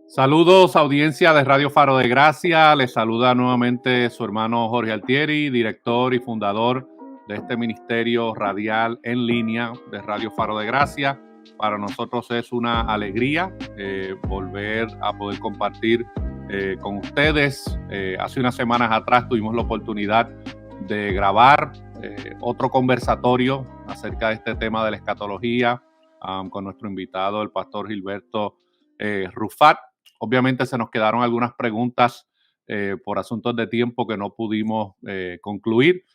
Saludos, audiencia de Radio Faro de Gracia. Les saluda nuevamente su hermano Jorge Altieri, director y fundador de este ministerio radial en línea de Radio Faro de Gracia. Para nosotros es una alegría volver a poder compartir con ustedes. Hace unas semanas atrás tuvimos la oportunidad de grabar otro conversatorio acerca de este tema de la escatología con nuestro invitado, el pastor Gilberto Rufat. Obviamente se nos quedaron algunas preguntas por asuntos de tiempo que no pudimos concluir,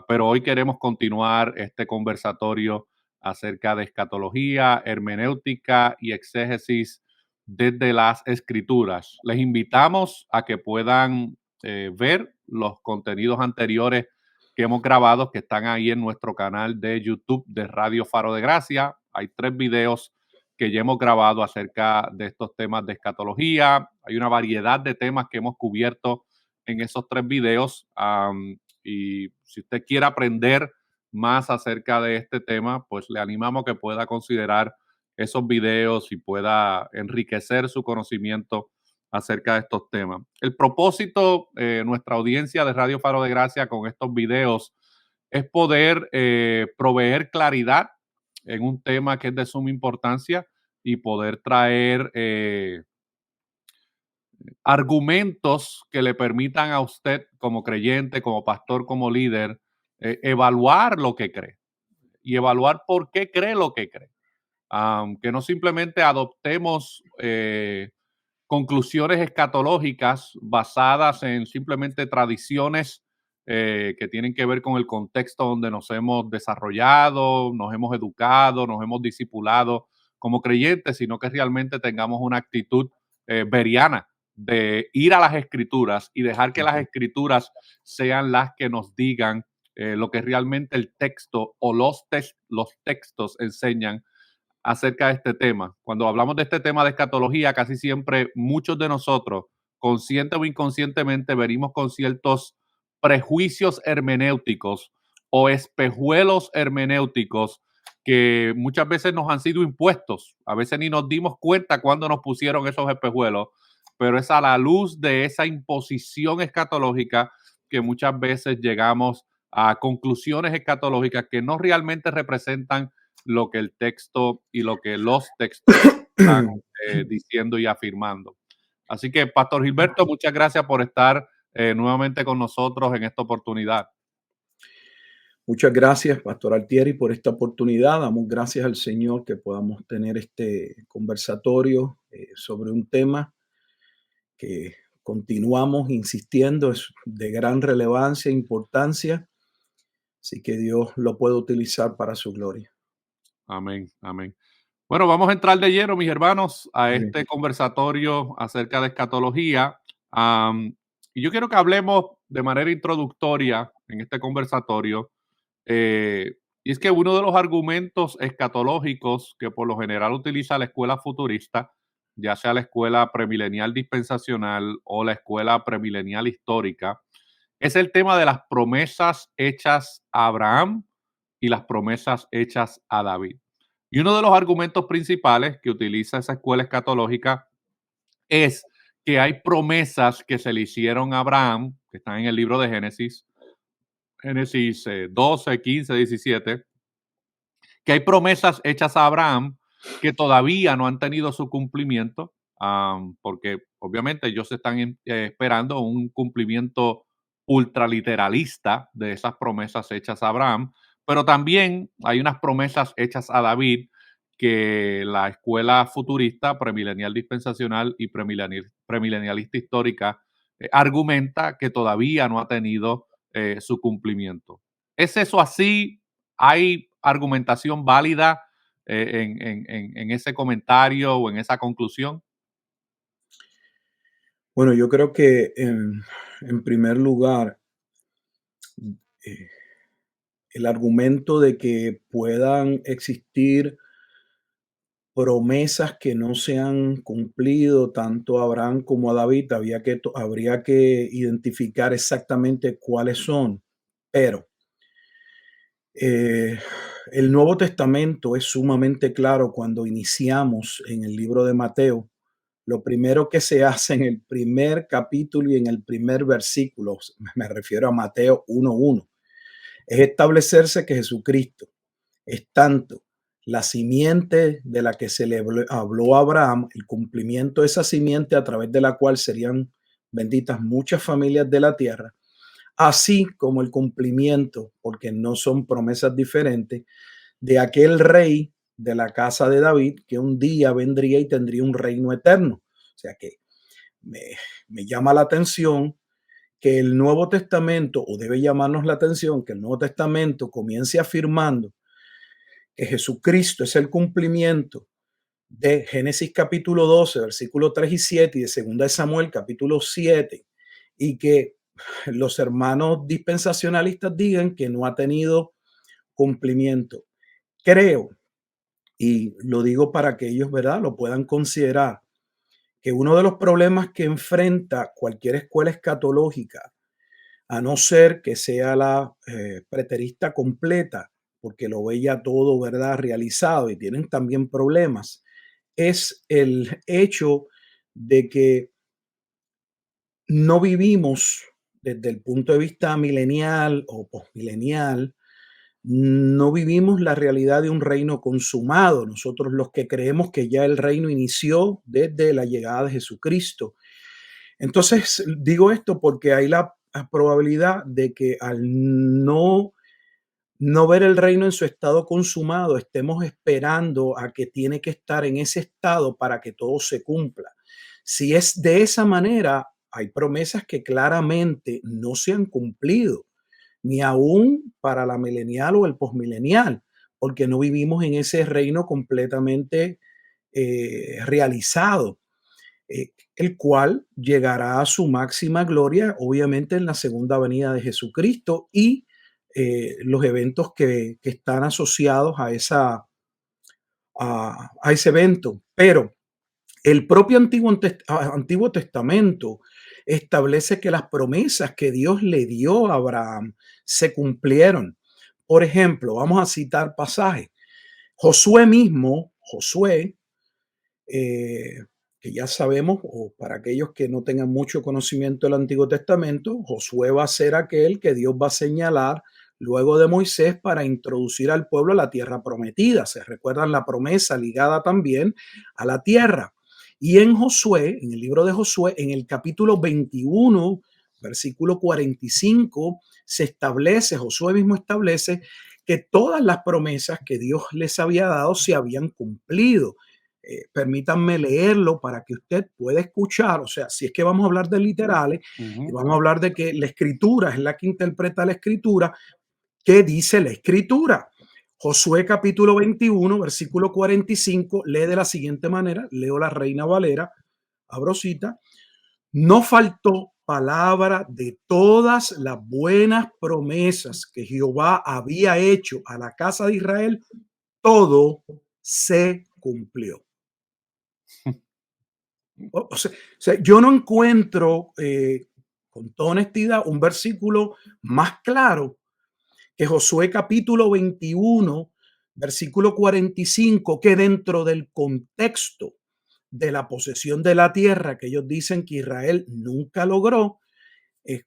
pero hoy queremos continuar este conversatorio acerca de escatología, hermenéutica y exégesis desde las escrituras. Les invitamos a que puedan ver los contenidos anteriores que hemos grabado, que están ahí en nuestro canal de YouTube de Radio Faro de Gracia. Hay 3 videos que ya hemos grabado acerca de estos temas de escatología. Hay una variedad de temas que hemos cubierto en esos 3 videos. Y si usted quiere aprender más acerca de este tema, pues le animamos a que pueda considerar esos videos y pueda enriquecer su conocimiento acerca de estos temas. El propósito, nuestra audiencia de Radio Faro de Gracia con estos videos es poder proveer claridad en un tema que es de suma importancia y poder traer argumentos que le permitan a usted como creyente, como pastor, como líder, evaluar lo que cree y evaluar por qué cree lo que cree. Que no simplemente adoptemos conclusiones escatológicas basadas en simplemente tradiciones que tienen que ver con el contexto donde nos hemos desarrollado, nos hemos educado, nos hemos discipulado como creyentes, sino que realmente tengamos una actitud veriana de ir a las escrituras y dejar que las escrituras sean las que nos digan lo que realmente el texto o los textos enseñan acerca de este tema. Cuando hablamos de este tema de escatología, casi siempre muchos de nosotros, consciente o inconscientemente, venimos con ciertos prejuicios hermenéuticos o espejuelos hermenéuticos que muchas veces nos han sido impuestos. A veces ni nos dimos cuenta cuando nos pusieron esos espejuelos, pero es a la luz de esa imposición escatológica que muchas veces llegamos a conclusiones escatológicas que no realmente representan lo que el texto y lo que los textos están diciendo y afirmando. Así que, Pastor Gilberto, muchas gracias por estar nuevamente con nosotros en esta oportunidad. Muchas gracias, Pastor Altieri, por esta oportunidad. Damos gracias al Señor que podamos tener este conversatorio sobre un tema que continuamos insistiendo, es de gran relevancia e importancia, así que Dios lo puede utilizar para su gloria. Amén, amén. Bueno, vamos a entrar de lleno, mis hermanos, a Bien. este conversatorio acerca de escatología. Y yo quiero que hablemos de manera introductoria en este conversatorio. Y es que uno de los argumentos escatológicos que por lo general utiliza la escuela futurista, ya sea la escuela premilenial dispensacional o la escuela premilenial histórica, es el tema de las promesas hechas a Abraham y las promesas hechas a David. Y uno de los argumentos principales que utiliza esa escuela escatológica es que hay promesas que se le hicieron a Abraham, que están en el libro de Génesis, Génesis 12, 15, 17, que hay promesas hechas a Abraham que todavía no han tenido su cumplimiento, porque obviamente ellos están esperando un cumplimiento ultraliteralista de esas promesas hechas a Abraham, pero también hay unas promesas hechas a David que la escuela futurista, premilenial dispensacional y premilenialista histórica argumenta que todavía no ha tenido su cumplimiento. ¿Es eso así? ¿Hay argumentación válida en ese comentario o en esa conclusión? Bueno, yo creo que en primer lugar, eh, el argumento de que puedan existir promesas que no se han cumplido tanto a Abraham como a David, habría que identificar exactamente cuáles son. Pero eh, el Nuevo Testamento es sumamente claro cuando iniciamos en el libro de Mateo, lo primero que se hace en el primer capítulo y en el primer versículo, me refiero a Mateo 1:1, es establecerse que Jesucristo es tanto la simiente de la que se le habló a Abraham, el cumplimiento de esa simiente a través de la cual serían benditas muchas familias de la tierra, así como el cumplimiento, porque no son promesas diferentes, de aquel rey de la casa de David que un día vendría y tendría un reino eterno. O sea que me, me llama la atención que el Nuevo Testamento, o debe llamarnos la atención, que el Nuevo Testamento comience afirmando que Jesucristo es el cumplimiento de Génesis capítulo 12, versículos 3 y 7, y de 2 de Samuel capítulo 7, y que los hermanos dispensacionalistas digan que no ha tenido cumplimiento. Creo, y lo digo para que ellos, ¿verdad?, lo puedan considerar, que uno de los problemas que enfrenta cualquier escuela escatológica, a no ser que sea la preterista completa, porque lo ve ya todo, ¿verdad?, realizado, y tienen también problemas, es el hecho de que no vivimos desde el punto de vista milenial o postmilenial, no vivimos la realidad de un reino consumado. Nosotros los que creemos que ya el reino inició desde la llegada de Jesucristo. Entonces, digo esto porque hay la probabilidad de que al no ver el reino en su estado consumado, estemos esperando a que tiene que estar en ese estado para que todo se cumpla. Si es de esa manera, hay promesas que claramente no se han cumplido, ni aún para la milenial o el posmilenial, porque no vivimos en ese reino completamente realizado, el cual llegará a su máxima gloria, obviamente, en la segunda venida de Jesucristo y los eventos que están asociados a ese evento. Pero el propio Antiguo Testamento establece que las promesas que Dios le dio a Abraham se cumplieron. Por ejemplo, vamos a citar pasajes. Josué mismo, eh, que ya sabemos, o para aquellos que no tengan mucho conocimiento del Antiguo Testamento, Josué va a ser aquel que Dios va a señalar luego de Moisés para introducir al pueblo a la tierra prometida. Se recuerdan la promesa ligada también a la tierra. Y en Josué, en el libro de Josué, en el capítulo 21, versículo 45, se establece, Josué mismo establece que todas las promesas que Dios les había dado se habían cumplido. Permítanme leerlo para que usted pueda escuchar, o sea, si es que vamos a hablar de literales y vamos a hablar de que la escritura es la que interpreta la escritura, ¿qué dice la escritura? Josué capítulo 21, versículo 45, lee de la siguiente manera, leo la Reina Valera, abro cita, no faltó palabra de todas las buenas promesas que Jehová había hecho a la casa de Israel, todo se cumplió. O sea, yo no encuentro, con toda honestidad, un versículo más claro que Josué capítulo 21, versículo 45, que dentro del contexto de la posesión de la tierra que ellos dicen que Israel nunca logró, eh,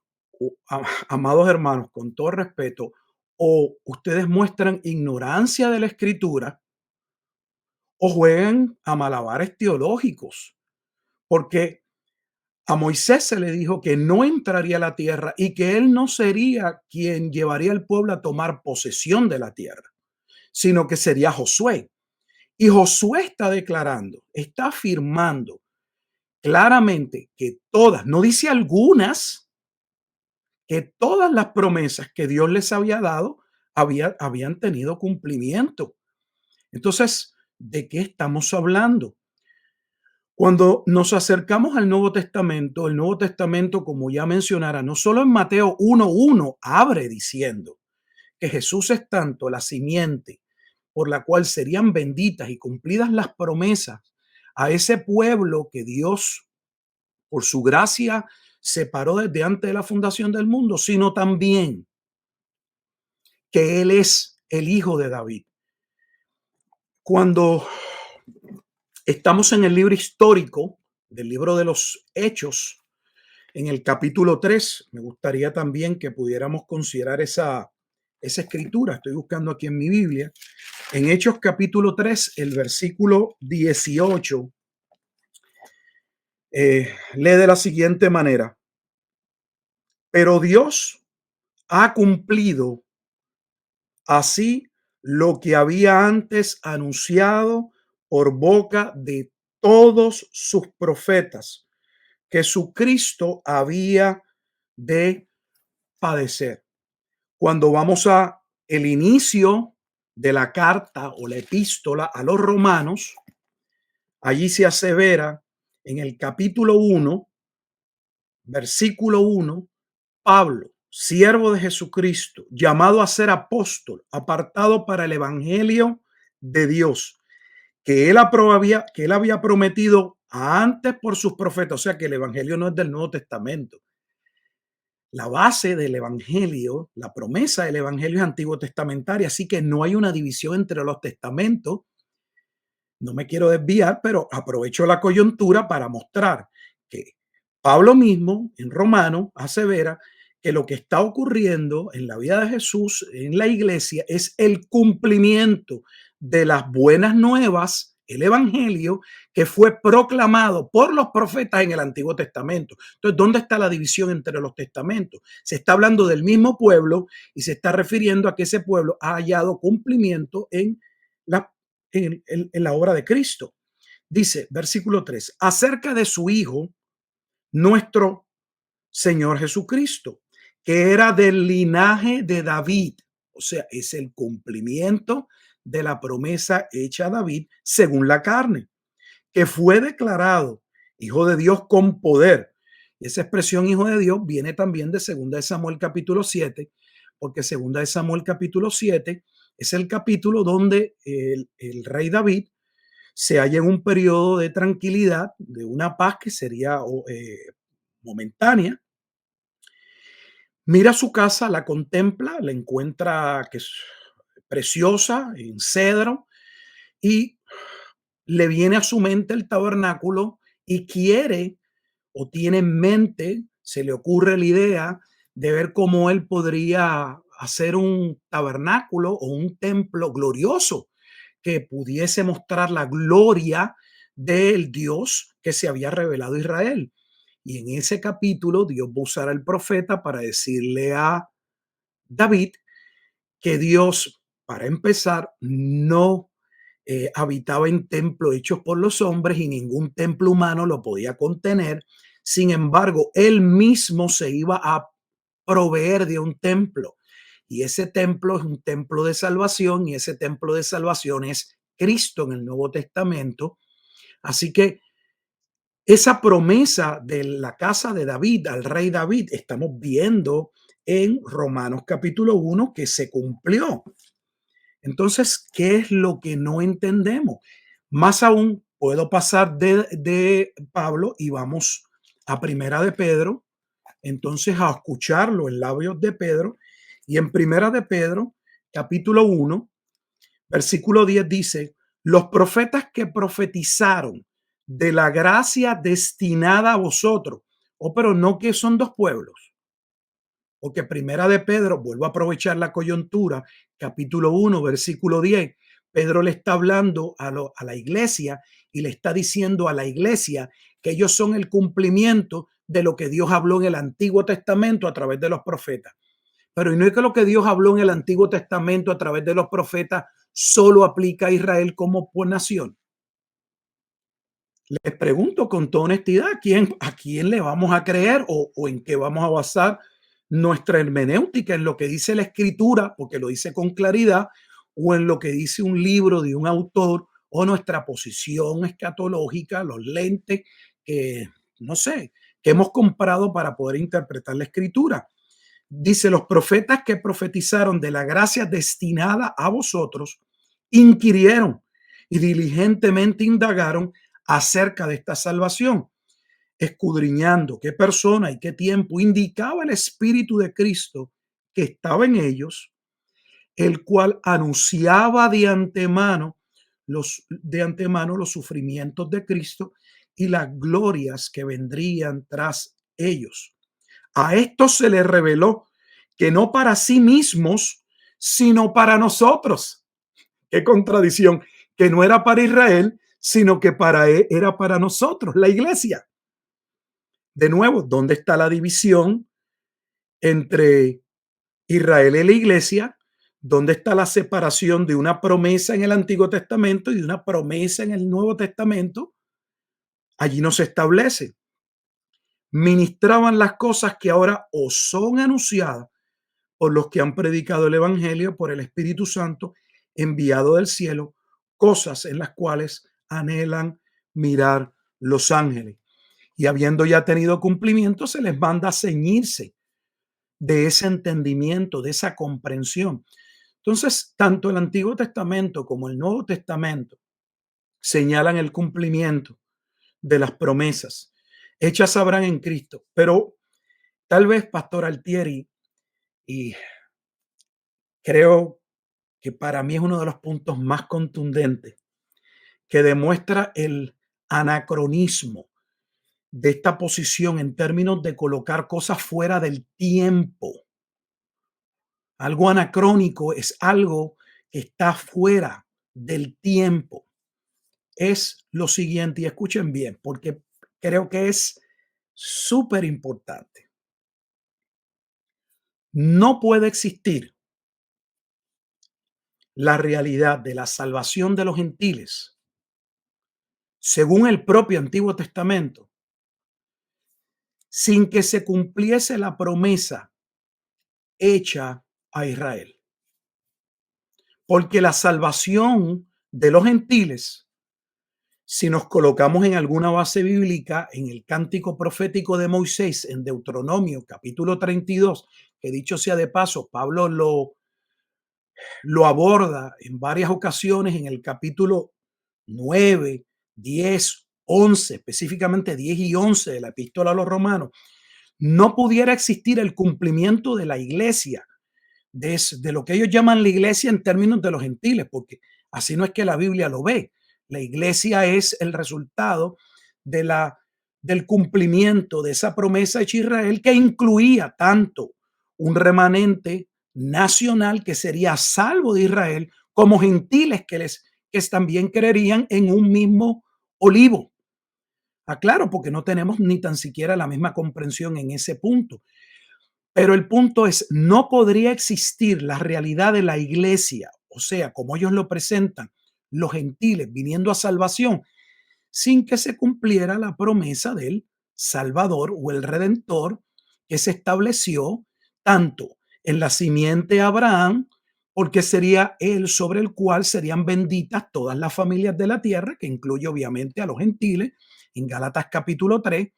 amados hermanos, con todo respeto, o ustedes muestran ignorancia de la escritura o juegan a malabares teológicos, porque a Moisés se le dijo que no entraría a la tierra y que él no sería quien llevaría al pueblo a tomar posesión de la tierra, sino que sería Josué. Y Josué está declarando, está afirmando claramente que todas, no dice algunas, que todas las promesas que Dios les había dado habían tenido cumplimiento. Entonces, ¿de qué estamos hablando? Cuando nos acercamos al Nuevo Testamento, el Nuevo Testamento, como ya mencionara, no solo en Mateo 1:1 abre diciendo que Jesús es tanto la simiente por la cual serían benditas y cumplidas las promesas a ese pueblo que Dios, por su gracia, separó desde antes de la fundación del mundo, sino también que Él es el Hijo de David. Cuando estamos en el libro histórico del libro de los Hechos, en el capítulo 3. Me gustaría también que pudiéramos considerar esa escritura. Estoy buscando aquí en mi Biblia. En Hechos capítulo 3, el versículo 18, lee de la siguiente manera: pero Dios ha cumplido así lo que había antes anunciado por boca de todos sus profetas, que Jesucristo había de padecer. Cuando vamos a el inicio de la carta o la epístola a los romanos, allí se asevera en el capítulo 1, versículo 1, Pablo, siervo de Jesucristo, llamado a ser apóstol, apartado para el evangelio de Dios, que él había prometido antes por sus profetas. O sea que el evangelio no es del Nuevo Testamento. La base del evangelio, la promesa del evangelio es antiguo testamentaria, así que no hay una división entre los testamentos. No me quiero desviar, pero aprovecho la coyuntura para mostrar que Pablo mismo en Romano asevera que lo que está ocurriendo en la vida de Jesús, en la iglesia, es el cumplimiento de las buenas nuevas, el evangelio que fue proclamado por los profetas en el Antiguo Testamento. Entonces, ¿dónde está la división entre los testamentos? Se está hablando del mismo pueblo y se está refiriendo a que ese pueblo ha hallado cumplimiento la en la obra de Cristo. Dice, versículo 3, acerca de su Hijo, nuestro Señor Jesucristo, que era del linaje de David. O sea, es el cumplimiento de la promesa hecha a David según la carne, que fue declarado Hijo de Dios con poder. Esa expresión Hijo de Dios viene también de 2 de Samuel capítulo 7, porque 2 de Samuel capítulo 7 es el capítulo donde el rey David se halla en un periodo de tranquilidad, de una paz que sería momentánea. Mira su casa, la contempla, la encuentra que es preciosa, en cedro, y le viene a su mente el tabernáculo y quiere o tiene en mente, se le ocurre la idea de ver cómo él podría hacer un tabernáculo o un templo glorioso que pudiese mostrar la gloria del Dios que se había revelado a Israel. Y en ese capítulo Dios va a usar al profeta para decirle a David que Dios, para empezar, no habitaba en templos hechos por los hombres y ningún templo humano lo podía contener. Sin embargo, él mismo se iba a proveer de un templo. Y ese templo es un templo de salvación y ese templo de salvación es Cristo en el Nuevo Testamento. Así que esa promesa de la casa de David, al rey David, estamos viendo en Romanos capítulo 1 que se cumplió. Entonces, ¿qué es lo que no entendemos? Más aún, puedo pasar de Pablo y vamos a Primera de Pedro, entonces a escucharlo en labios de Pedro. Y en Primera de Pedro, capítulo 1, versículo 10 dice, los profetas que profetizaron de la gracia destinada a vosotros. Oh, pero no que son dos pueblos. Porque Primera de Pedro, vuelvo a aprovechar la coyuntura, capítulo 1, versículo 10, Pedro le está hablando a la iglesia y le está diciendo a la iglesia que ellos son el cumplimiento de lo que Dios habló en el Antiguo Testamento a través de los profetas. Pero no es que lo que Dios habló en el Antiguo Testamento a través de los profetas solo aplica a Israel como por nación. Les pregunto con toda honestidad, ¿a quién le vamos a creer o en qué vamos a basar nuestra hermenéutica? ¿En lo que dice la Escritura, porque lo dice con claridad, o en lo que dice un libro de un autor, o nuestra posición escatológica, los lentes que, no sé, que hemos comprado para poder interpretar la Escritura? Dice, los profetas que profetizaron de la gracia destinada a vosotros, inquirieron y diligentemente indagaron acerca de esta salvación, escudriñando qué persona y qué tiempo indicaba el Espíritu de Cristo que estaba en ellos, el cual anunciaba de antemano los sufrimientos de Cristo y las glorias que vendrían tras ellos. A estos se les reveló que no para sí mismos, sino para nosotros. Qué contradicción, que no era para Israel, sino que era para nosotros, la iglesia. De nuevo, ¿dónde está la división entre Israel y la iglesia? ¿Dónde está la separación de una promesa en el Antiguo Testamento y de una promesa en el Nuevo Testamento? Allí no se establece. Ministraban las cosas que ahora os son anunciadas por los que han predicado el Evangelio por el Espíritu Santo enviado del cielo, cosas en las cuales anhelan mirar los ángeles. Y habiendo ya tenido cumplimiento, se les manda a ceñirse de ese entendimiento, de esa comprensión. Entonces, tanto el Antiguo Testamento como el Nuevo Testamento señalan el cumplimiento de las promesas hechas a Abraham en Cristo. Pero tal vez, Pastor Altieri, y creo que para mí es uno de los puntos más contundentes que demuestra el anacronismo de esta posición en términos de colocar cosas fuera del tiempo. Algo anacrónico es algo que está fuera del tiempo. Es lo siguiente, y escuchen bien, porque creo que es súper importante. No puede existir la realidad de la salvación de los gentiles, según el propio Antiguo Testamento, sin que se cumpliese la promesa hecha a Israel. Porque la salvación de los gentiles, si nos colocamos en alguna base bíblica, en el cántico profético de Moisés, en Deuteronomio capítulo 32, que dicho sea de paso, Pablo lo aborda en varias ocasiones en el capítulo 9, 10, 11, específicamente 10 y 11 de la epístola a los romanos, no pudiera existir el cumplimiento de la iglesia, de lo que ellos llaman la iglesia en términos de los gentiles, porque así no es que la Biblia lo ve. La iglesia es el resultado del cumplimiento de esa promesa hecha a Israel, que incluía tanto un remanente nacional que sería salvo de Israel, como gentiles que también creerían en un mismo olivo. Aclaro, porque no tenemos ni tan siquiera la misma comprensión en ese punto. Pero el punto es, no podría existir la realidad de la iglesia, o sea, como ellos lo presentan, los gentiles viniendo a salvación, sin que se cumpliera la promesa del Salvador o el Redentor que se estableció tanto en la simiente de Abraham, porque sería él sobre el cual serían benditas todas las familias de la tierra, que incluye obviamente a los gentiles, en Gálatas capítulo 3.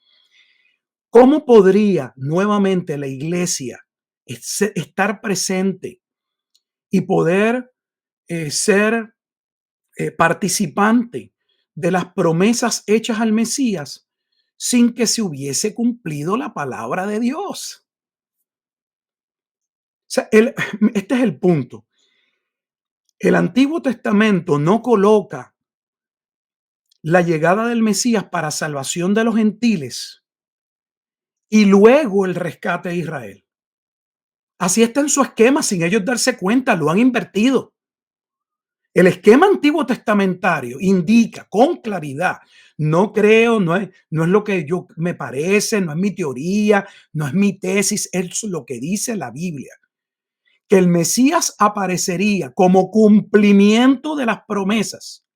¿Cómo podría nuevamente la iglesia estar presente y poder ser participante de las promesas hechas al Mesías sin que se hubiese cumplido la palabra de Dios? O sea, este es el punto. El Antiguo Testamento no coloca la llegada del Mesías para salvación de los gentiles y luego el rescate de Israel. Así está en su esquema, sin ellos darse cuenta, lo han invertido. El esquema antiguo testamentario indica con claridad, no creo, no es lo que yo me parece, no es mi teoría, no es mi tesis, es lo que dice la Biblia, que el Mesías aparecería como cumplimiento de las promesas,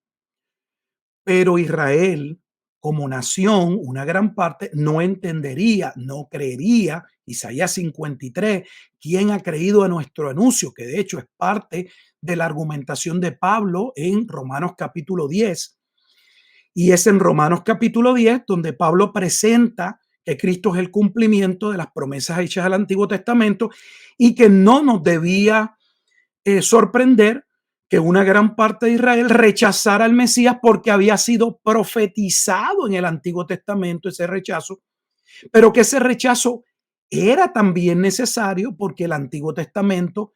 pero Israel como nación, una gran parte, no entendería, no creería. Isaías 53, ¿quién ha creído a nuestro anuncio? Que de hecho es parte de la argumentación de Pablo en Romanos capítulo 10. Y es en Romanos capítulo 10 donde Pablo presenta que Cristo es el cumplimiento de las promesas hechas al Antiguo Testamento y que no nos debía sorprender que una gran parte de Israel rechazara al Mesías porque había sido profetizado en el Antiguo Testamento ese rechazo, pero que ese rechazo era también necesario porque el Antiguo Testamento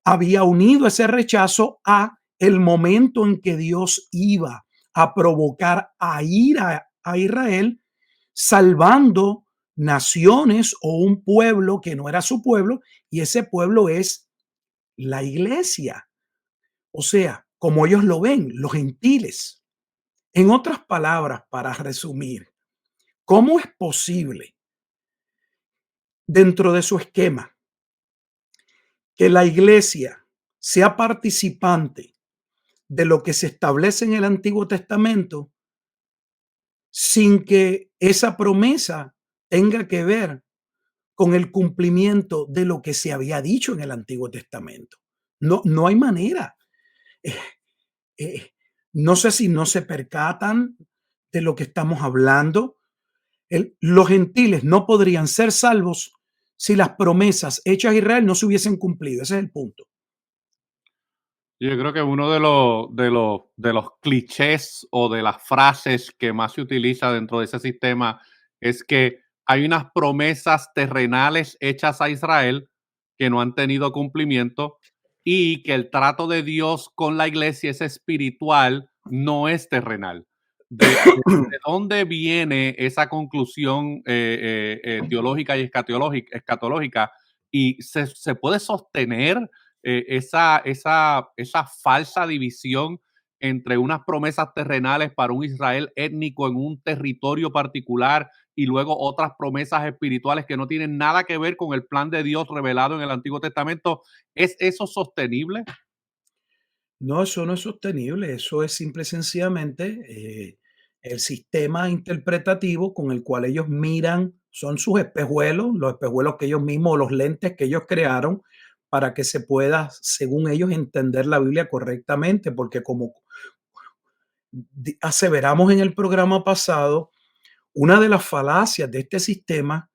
había unido ese rechazo a el momento en que Dios iba a provocar a ira a Israel, salvando naciones o un pueblo que no era su pueblo, y ese pueblo es la iglesia. O sea, como ellos lo ven, los gentiles. En otras palabras, para resumir, ¿cómo es posible dentro de su esquema que la iglesia sea participante de lo que se establece en el Antiguo Testamento sin que esa promesa tenga que ver con el cumplimiento de lo que se había dicho en el Antiguo Testamento? No, no hay manera. Eh, eh, no sé si no se percatan de lo que estamos hablando. Los gentiles no podrían ser salvos si las promesas hechas a Israel no se hubiesen cumplido. Ese es el punto. Yo creo que uno de los clichés o de las frases que más se utiliza dentro de ese sistema es que hay unas promesas terrenales hechas a Israel que no han tenido cumplimiento y que el trato de Dios con la iglesia es espiritual, no es terrenal. ¿De dónde viene esa conclusión teológica y escatológica? ¿Y se puede sostener esa falsa división entre unas promesas terrenales para un Israel étnico en un territorio particular y luego otras promesas espirituales que no tienen nada que ver con el plan de Dios revelado en el Antiguo Testamento? ¿Es eso sostenible? No, eso no es sostenible. Eso es simple y sencillamente el sistema interpretativo con el cual ellos miran, son sus espejuelos, los espejuelos que ellos mismos, los lentes que ellos crearon para que se pueda, según ellos, entender la Biblia correctamente, porque como aseveramos en el programa pasado, una de las falacias de este sistema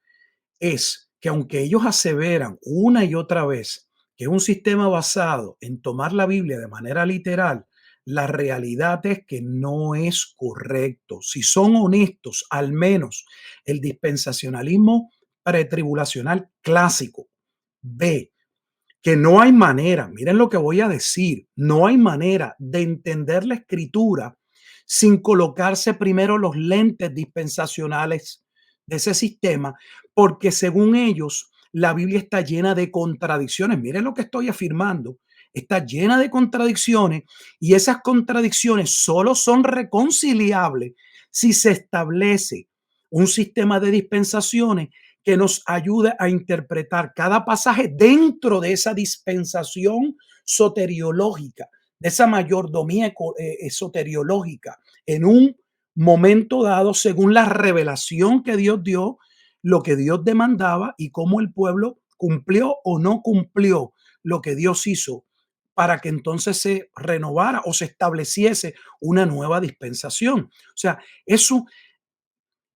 es que aunque ellos aseveran una y otra vez que es un sistema basado en tomar la Biblia de manera literal, la realidad es que no es correcto. Si son honestos, al menos el dispensacionalismo pretribulacional clásico ve que no hay manera, miren lo que voy a decir, no hay manera de entender la escritura sin colocarse primero los lentes dispensacionales de ese sistema, porque según ellos, la Biblia está llena de contradicciones. Miren lo que estoy afirmando, está llena de contradicciones y esas contradicciones solo son reconciliables si se establece un sistema de dispensaciones que nos ayude a interpretar cada pasaje dentro de esa dispensación soteriológica, de esa mayordomía soteriológica, en un momento dado, según la revelación que Dios dio, lo que Dios demandaba y cómo el pueblo cumplió o no cumplió lo que Dios hizo para que entonces se renovara o se estableciese una nueva dispensación. O sea, eso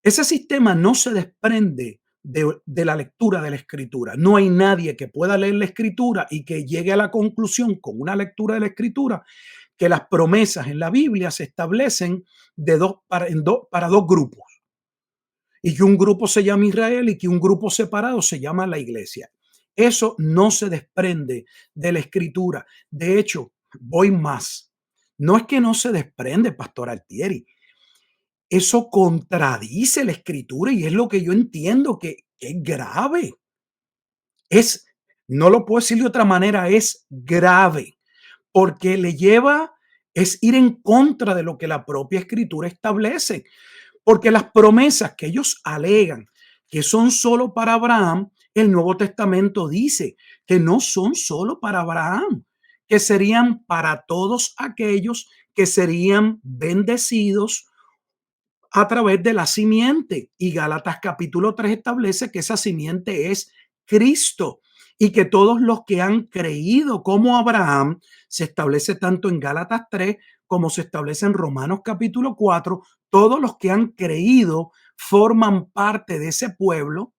ese sistema no se desprende de la lectura de la escritura. No hay nadie que pueda leer la escritura y que llegue a la conclusión con una lectura de la escritura que las promesas en la Biblia se establecen para dos grupos y que un grupo se llama Israel y que un grupo separado se llama la iglesia. Eso no se desprende de la escritura. De hecho, voy más. No es que no se desprende, Pastor Altieri, eso contradice la escritura y es lo que yo entiendo que es grave. Es, no lo puedo decir de otra manera, es grave porque le lleva, es ir en contra de lo que la propia escritura establece. Porque las promesas que ellos alegan que son solo para Abraham, el Nuevo Testamento dice que no son solo para Abraham, que serían para todos aquellos que serían bendecidos a través de la simiente. Y Gálatas capítulo 3 establece que esa simiente es Cristo y que todos los que han creído como Abraham, se establece tanto en Gálatas 3 como se establece en Romanos capítulo 4, todos los que han creído forman parte de ese pueblo,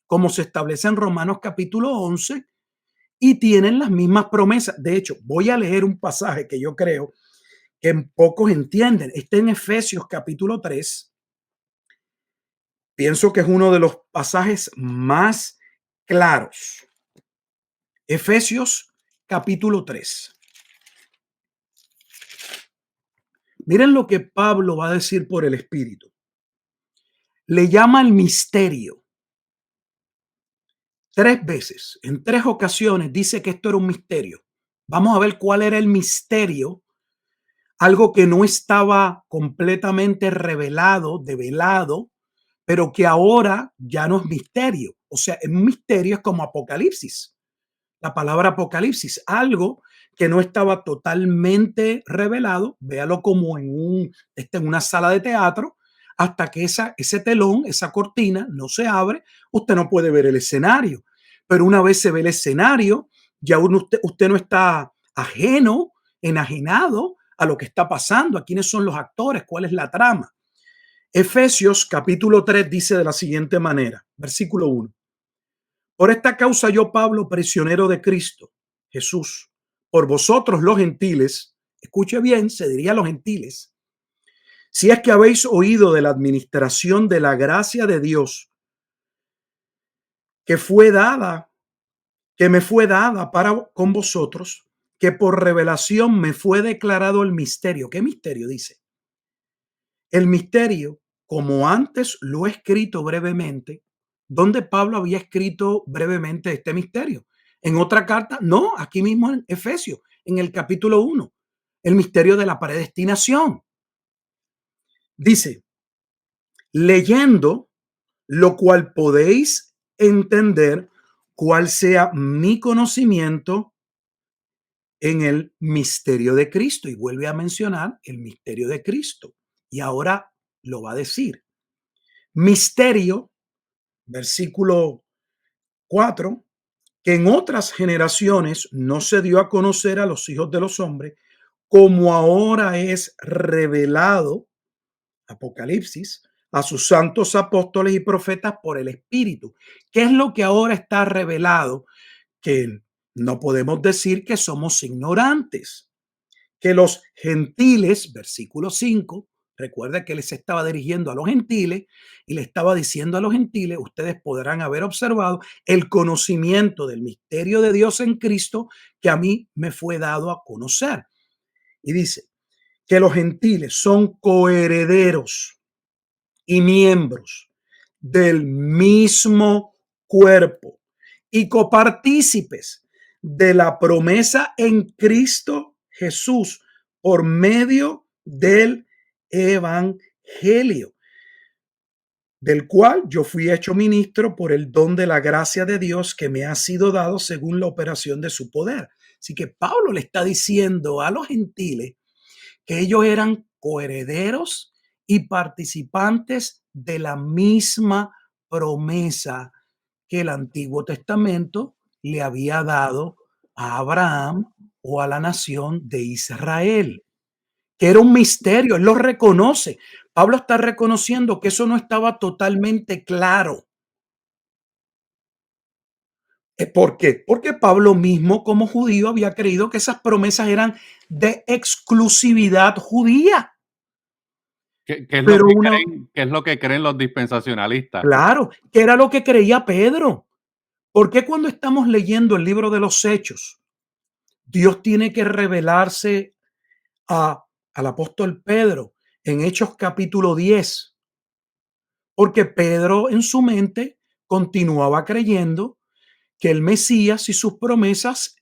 como se establece en Romanos capítulo 11, y tienen las mismas promesas. De hecho, voy a leer un pasaje que yo creo que pocos entienden. Está en Efesios capítulo 3. Pienso que es uno de los pasajes más claros. Efesios capítulo 3. Miren lo que Pablo va a decir por el Espíritu. le llama el misterio. 3 veces, en 3 ocasiones dice que esto era un misterio. Vamos a ver cuál era el misterio, algo que no estaba completamente revelado, develado, pero que ahora ya no es misterio. O sea, un misterio es como Apocalipsis. La palabra Apocalipsis, algo que no estaba totalmente revelado, véalo como en una sala de teatro, hasta que ese telón, esa cortina no se abre, usted no puede ver el escenario. Pero una vez se ve el escenario, ya usted no está ajeno, enajenado a lo que está pasando, a quiénes son los actores, cuál es la trama. Efesios capítulo 3 dice de la siguiente manera, versículo 1. Por esta causa yo, Pablo, prisionero de Cristo Jesús, por vosotros los gentiles, escuche bien, se diría los gentiles, si es que habéis oído de la administración de la gracia de Dios que fue dada, que me fue dada para con vosotros, que por revelación me fue declarado el misterio. ¿Qué misterio? Dice. El misterio, como antes lo he escrito brevemente, donde Pablo había escrito brevemente este misterio. En otra carta, no, aquí mismo en Efesios, en el capítulo 1, el misterio de la predestinación. Dice, leyendo, lo cual podéis entender cuál sea mi conocimiento en el misterio de Cristo. Y vuelve a mencionar el misterio de Cristo. Y ahora lo va a decir. Misterio, versículo 4, que en otras generaciones no se dio a conocer a los hijos de los hombres, como ahora es revelado, Apocalipsis, a sus santos apóstoles y profetas por el Espíritu. ¿Qué es lo que ahora está revelado? Que no podemos decir que somos ignorantes, que los gentiles, versículo 5, recuerda que les estaba dirigiendo a los gentiles y le estaba diciendo a los gentiles, ustedes podrán haber observado el conocimiento del misterio de Dios en Cristo que a mí me fue dado a conocer. Y dice que los gentiles son coherederos y miembros del mismo cuerpo y copartícipes de la promesa en Cristo Jesús por medio del evangelio, del cual yo fui hecho ministro por el don de la gracia de Dios que me ha sido dado según la operación de su poder. Así que Pablo le está diciendo a los gentiles que ellos eran coherederos y participantes de la misma promesa que el Antiguo Testamento le había dado a Abraham o a la nación de Israel, que era un misterio, él lo reconoce. Pablo está reconociendo que eso no estaba totalmente claro. ¿Por qué? Porque Pablo mismo como judío había creído que esas promesas eran de exclusividad judía. ¿Qué es lo Pero que una, creen, qué es lo que creen los dispensacionalistas? claro, que era lo que creía Pedro. ¿Por qué cuando estamos leyendo el libro de los Hechos, Dios tiene que revelarse al apóstol Pedro en Hechos capítulo 10? Porque Pedro en su mente continuaba creyendo que el Mesías y sus promesas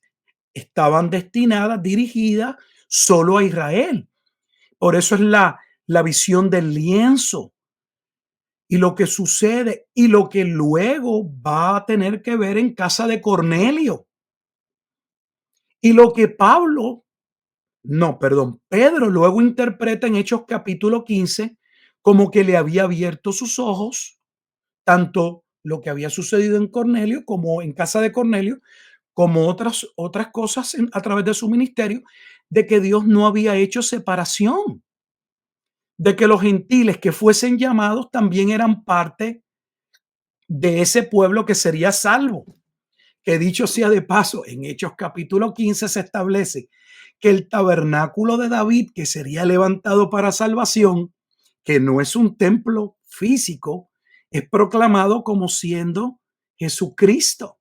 estaban destinadas, dirigidas solo a Israel. Por eso es la visión del lienzo y lo que sucede y lo que luego va a tener que ver en casa de Cornelio. Y lo que Pedro luego interpreta en Hechos capítulo 15 como que le había abierto sus ojos, tanto lo que había sucedido en Cornelio como en casa de Cornelio, como otras cosas a través de su ministerio, de que Dios no había hecho separación, de que los gentiles que fuesen llamados también eran parte de ese pueblo que sería salvo. Que dicho sea de paso, en Hechos capítulo 15 se establece que el tabernáculo de David, que sería levantado para salvación, que no es un templo físico, es proclamado como siendo Jesucristo,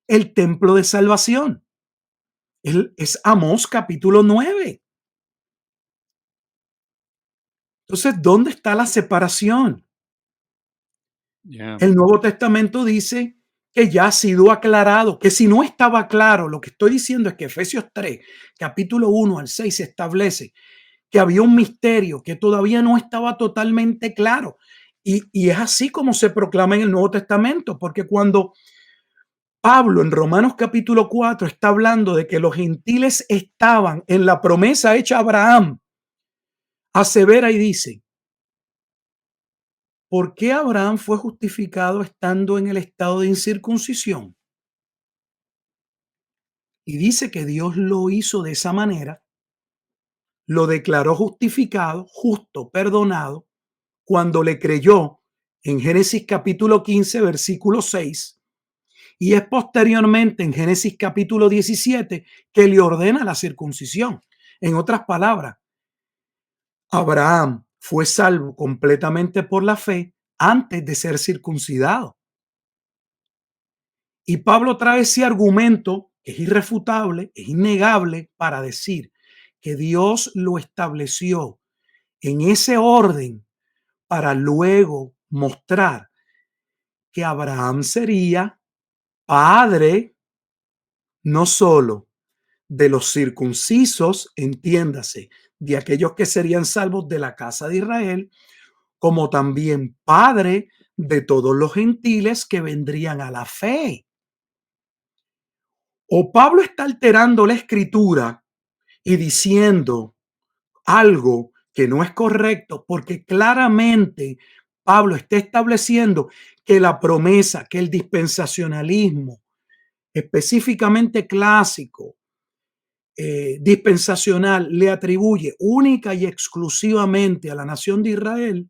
el templo de salvación. Es Amós capítulo 9. Entonces, ¿dónde está la separación? Yeah. El Nuevo Testamento dice que ya ha sido aclarado, que si no estaba claro, lo que estoy diciendo es que Efesios 3, capítulo 1 al 6 se establece que había un misterio que todavía no estaba totalmente claro. Y es así como se proclama en el Nuevo Testamento, porque cuando Pablo en Romanos capítulo 4 está hablando de que los gentiles estaban en la promesa hecha a Abraham, asevera y dice, ¿por qué Abraham fue justificado estando en el estado de incircuncisión? Y dice que Dios lo hizo de esa manera, lo declaró justificado, justo, perdonado, cuando le creyó en Génesis capítulo 15, versículo 6, y es posteriormente en Génesis capítulo 17 que le ordena la circuncisión. En otras palabras, Abraham fue salvo completamente por la fe antes de ser circuncidado. Y Pablo trae ese argumento que es irrefutable, es innegable para decir que Dios lo estableció en ese orden para luego mostrar que Abraham sería padre no solo de los circuncisos, entiéndase, de aquellos que serían salvos de la casa de Israel, como también padre de todos los gentiles que vendrían a la fe. O Pablo está alterando la escritura y diciendo algo que no es correcto, porque claramente Pablo está estableciendo que la promesa, que el dispensacionalismo, específicamente clásico, dispensacional, le atribuye única y exclusivamente a la nación de Israel.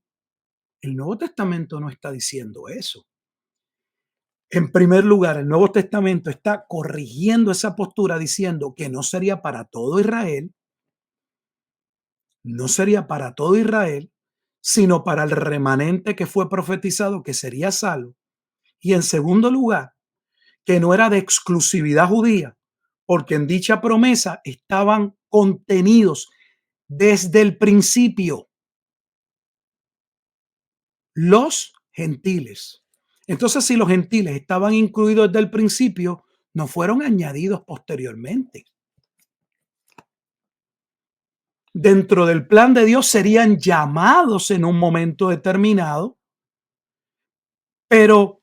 El Nuevo Testamento no está diciendo eso. En primer lugar, el Nuevo Testamento está corrigiendo esa postura diciendo que no sería para todo Israel, no sería para todo Israel, sino para el remanente que fue profetizado que sería salvo. Y en segundo lugar, que no era de exclusividad judía, porque en dicha promesa estaban contenidos desde el principio los gentiles. Entonces, si los gentiles estaban incluidos desde el principio, no fueron añadidos posteriormente. Dentro del plan de Dios serían llamados en un momento determinado, pero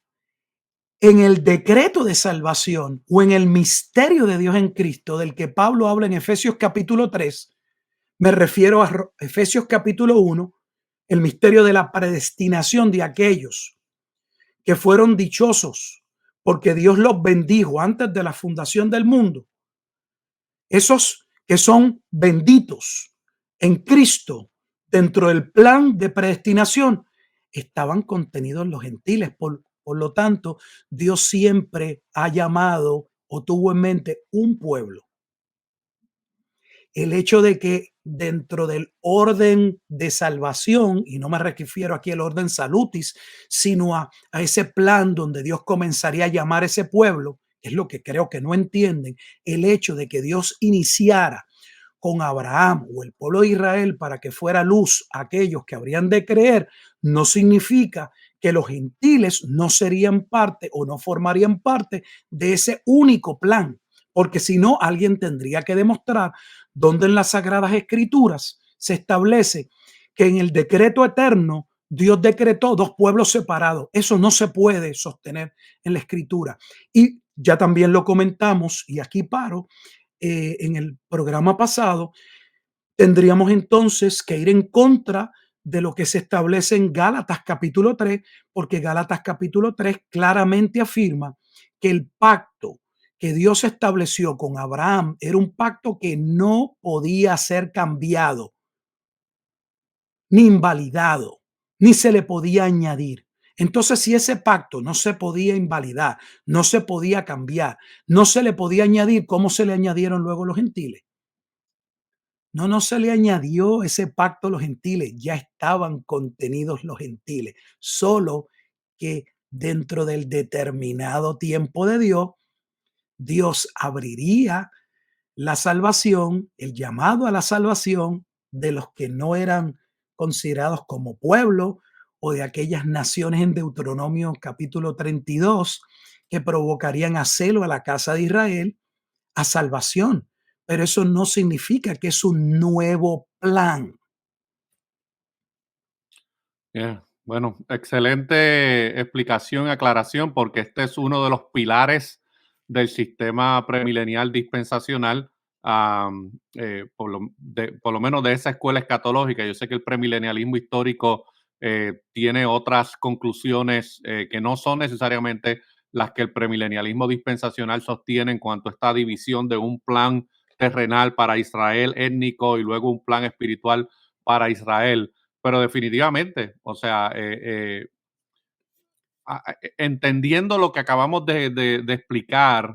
en el decreto de salvación o en el misterio de Dios en Cristo del que Pablo habla en Efesios capítulo 3, me refiero a Efesios capítulo 1, el misterio de la predestinación de aquellos que fueron dichosos porque Dios los bendijo antes de la fundación del mundo. Esos que son benditos en Cristo dentro del plan de predestinación estaban contenidos los gentiles. Por lo tanto, Dios siempre ha llamado o tuvo en mente un pueblo. El hecho de que dentro del orden de salvación, y no me refiero aquí al orden salutis, sino a ese plan donde Dios comenzaría a llamar a ese pueblo, es lo que creo que no entienden, el hecho de que Dios iniciara con Abraham o el pueblo de Israel para que fuera luz a aquellos que habrían de creer, no significa que los gentiles no serían parte o no formarían parte de ese único plan, porque si no, alguien tendría que demostrar donde en las Sagradas Escrituras se establece que en el decreto eterno Dios decretó dos pueblos separados. Eso no se puede sostener en la Escritura. Y ya también lo comentamos, y aquí paro, en el programa pasado, tendríamos entonces que ir en contra de lo que se establece en Gálatas capítulo 3, porque Gálatas capítulo 3 claramente afirma que el pacto que Dios estableció con Abraham era un pacto que no podía ser cambiado, ni invalidado, ni se le podía añadir. Entonces, si ese pacto no se podía invalidar, no se podía cambiar, no se le podía añadir, ¿cómo se le añadieron luego los gentiles? No, no se le añadió ese pacto a los gentiles, ya estaban contenidos los gentiles, solo que dentro del determinado tiempo de Dios, Dios abriría la salvación, el llamado a la salvación de los que no eran considerados como pueblo o de aquellas naciones en Deuteronomio capítulo 32 que provocarían a celo a la casa de Israel a salvación. Pero eso no significa que es un nuevo plan. Bueno, excelente explicación y aclaración, porque este es uno de los pilares del sistema premilenial dispensacional, por lo menos de esa escuela escatológica. Yo sé que el premilenialismo histórico tiene otras conclusiones que no son necesariamente las que el premilenialismo dispensacional sostiene en cuanto a esta división de un plan terrenal para Israel étnico y luego un plan espiritual para Israel. Pero definitivamente, o sea, entendiendo lo que acabamos de explicar,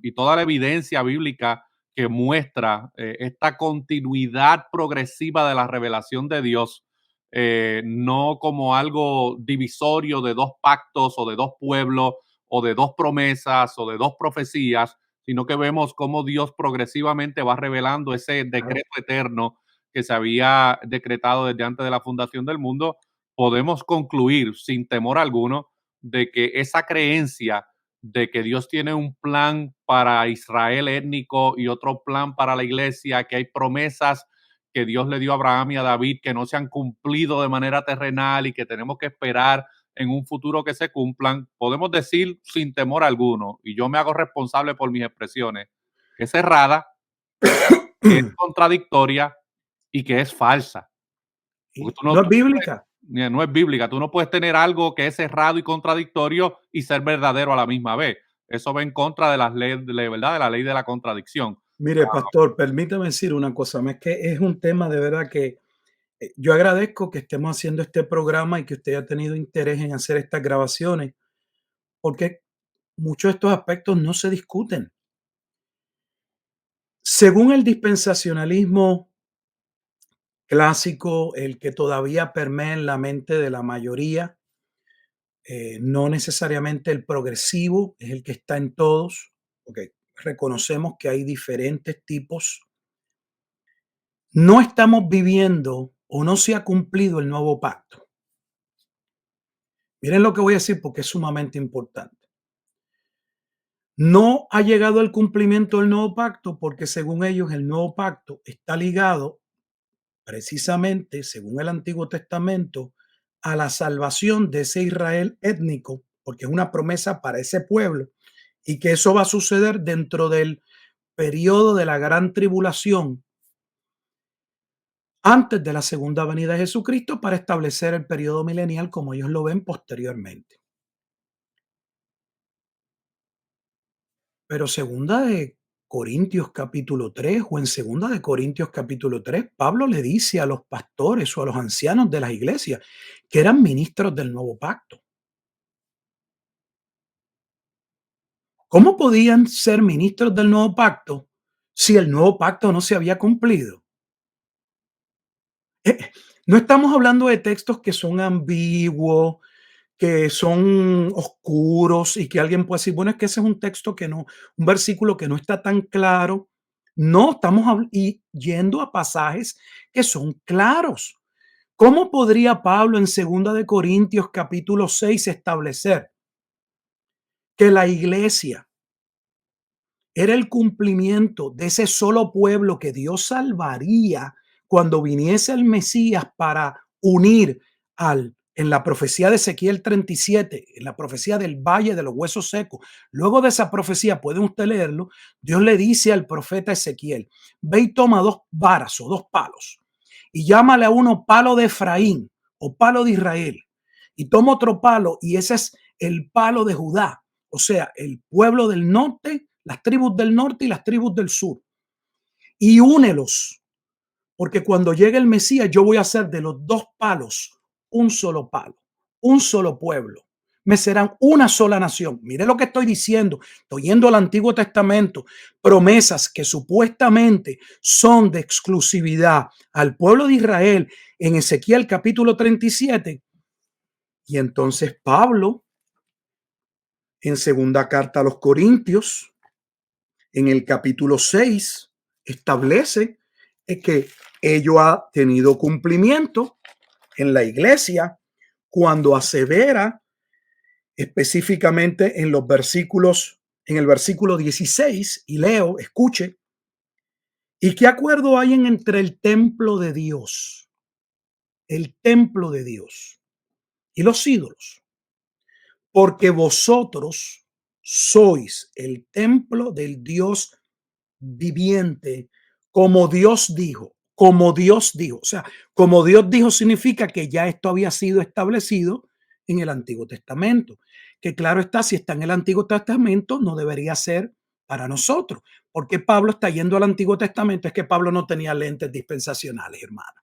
y toda la evidencia bíblica que muestra esta continuidad progresiva de la revelación de Dios, no como algo divisorio de dos pactos o de dos pueblos o de dos promesas o de dos profecías, sino que vemos cómo Dios progresivamente va revelando ese decreto eterno que se había decretado desde antes de la fundación del mundo. Podemos concluir sin temor alguno de que esa creencia de que Dios tiene un plan para Israel étnico y otro plan para la iglesia, que hay promesas que Dios le dio a Abraham y a David que no se han cumplido de manera terrenal y que tenemos que esperar en un futuro que se cumplan, podemos decir sin temor alguno, y yo me hago responsable por mis expresiones, que es errada, que es contradictoria y que es falsa. Porque tú No no, es bíblica. no es bíblica. Tú no puedes tener algo que es errado y contradictorio y ser verdadero a la misma vez. Eso va en contra de las leyes, ¿verdad? De la ley de la contradicción. Mire, pastor, permítame decir una cosa, es que es un tema de verdad que yo agradezco que estemos haciendo este programa y que usted haya tenido interés en hacer estas grabaciones, porque muchos de estos aspectos no se discuten. Según el dispensacionalismo clásico, el que todavía permea en la mente de la mayoría, no necesariamente el progresivo es el que está en todos, porque reconocemos que hay diferentes tipos. No estamos viviendo o no se ha cumplido el nuevo pacto. Miren lo que voy a decir porque es sumamente importante. No ha llegado al cumplimiento del nuevo pacto porque según ellos el nuevo pacto está ligado precisamente, según el Antiguo Testamento, a la salvación de ese Israel étnico, porque es una promesa para ese pueblo y que eso va a suceder dentro del periodo de la gran tribulación antes de la segunda venida de Jesucristo para establecer el periodo milenial como ellos lo ven posteriormente. Pero segunda de Corintios capítulo 3 o en segunda de Corintios capítulo 3, Pablo le dice a los pastores o a los ancianos de las iglesias que eran ministros del nuevo pacto. ¿Cómo podían ser ministros del nuevo pacto si el nuevo pacto no se había cumplido? Eh, no estamos hablando de textos que son ambiguos, que son oscuros y que alguien puede decir, bueno, es que ese es un texto que no, un versículo que no está tan claro. No, estamos yendo a pasajes que son claros. ¿Cómo podría Pablo en segunda de Corintios capítulo 6 establecer que la iglesia era el cumplimiento de ese solo pueblo que Dios salvaría cuando viniese el Mesías para unir en la profecía de Ezequiel 37, en la profecía del valle de los huesos secos? Luego de esa profecía, pueden usted leerlo, Dios le dice al profeta Ezequiel, ve y toma dos varas o dos palos y llámale a uno palo de Efraín o palo de Israel y toma otro palo y ese es el palo de Judá, o sea, el pueblo del norte, las tribus del norte y las tribus del sur, y únelos, porque cuando llegue el Mesías yo voy a hacer de los dos palos un solo palo, un solo pueblo. Me serán una sola nación. Mire lo que estoy diciendo. Estoy yendo al Antiguo Testamento. Promesas que supuestamente son de exclusividad al pueblo de Israel en Ezequiel capítulo 37. Y entonces Pablo, en segunda carta a los Corintios, en el capítulo 6, establece que ello ha tenido cumplimiento en la iglesia cuando asevera específicamente en el versículo 16, y leo, escuche, ¿y qué acuerdo hay entre el templo de Dios y los ídolos? Porque vosotros sois el templo del Dios viviente, como Dios dijo. O sea, como Dios dijo significa que ya esto había sido establecido en el Antiguo Testamento. Que claro está, si está en el Antiguo Testamento, no debería ser para nosotros. Porque Pablo está yendo al Antiguo Testamento, es que Pablo no tenía lentes dispensacionales, hermano.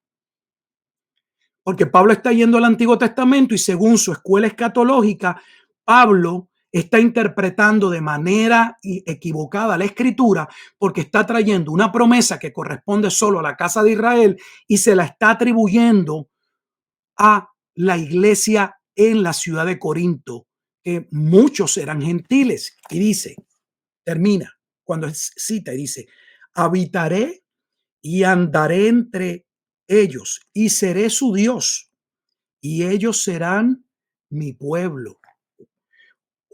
Porque Pablo está yendo al Antiguo Testamento y según su escuela escatológica, Pablo está interpretando de manera equivocada la escritura porque está trayendo una promesa que corresponde solo a la casa de Israel y se la está atribuyendo a la iglesia en la ciudad de Corinto, que muchos eran gentiles. Y dice, termina cuando cita y dice, habitaré y andaré entre ellos y seré su Dios y ellos serán mi pueblo.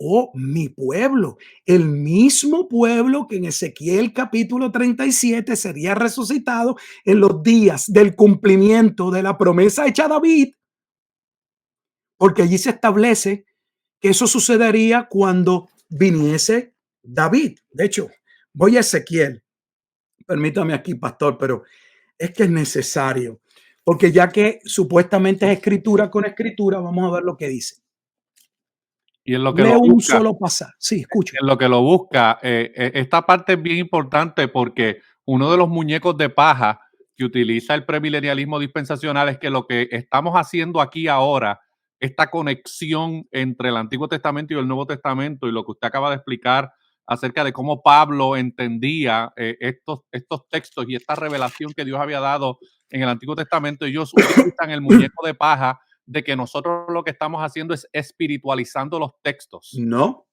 Oh, mi pueblo, el mismo pueblo que en Ezequiel capítulo 37 sería resucitado en los días del cumplimiento de la promesa hecha a David, porque allí se establece que eso sucedería cuando viniese David. De hecho, voy a Ezequiel, permítame aquí, pastor, pero es que es necesario, porque ya que supuestamente es escritura con escritura, vamos a ver lo que dice. Y en lo que lo Leo un busca, solo pasaje. Sí, escucho. en lo que lo busca, esta parte es bien importante porque uno de los muñecos de paja que utiliza el premilenialismo dispensacional es que lo que estamos haciendo aquí ahora, esta conexión entre el Antiguo Testamento y el Nuevo Testamento y lo que usted acaba de explicar acerca de cómo Pablo entendía estos textos y esta revelación que Dios había dado en el Antiguo Testamento, ellos utilizan el muñeco de paja de que nosotros lo que estamos haciendo es espiritualizando los textos. No,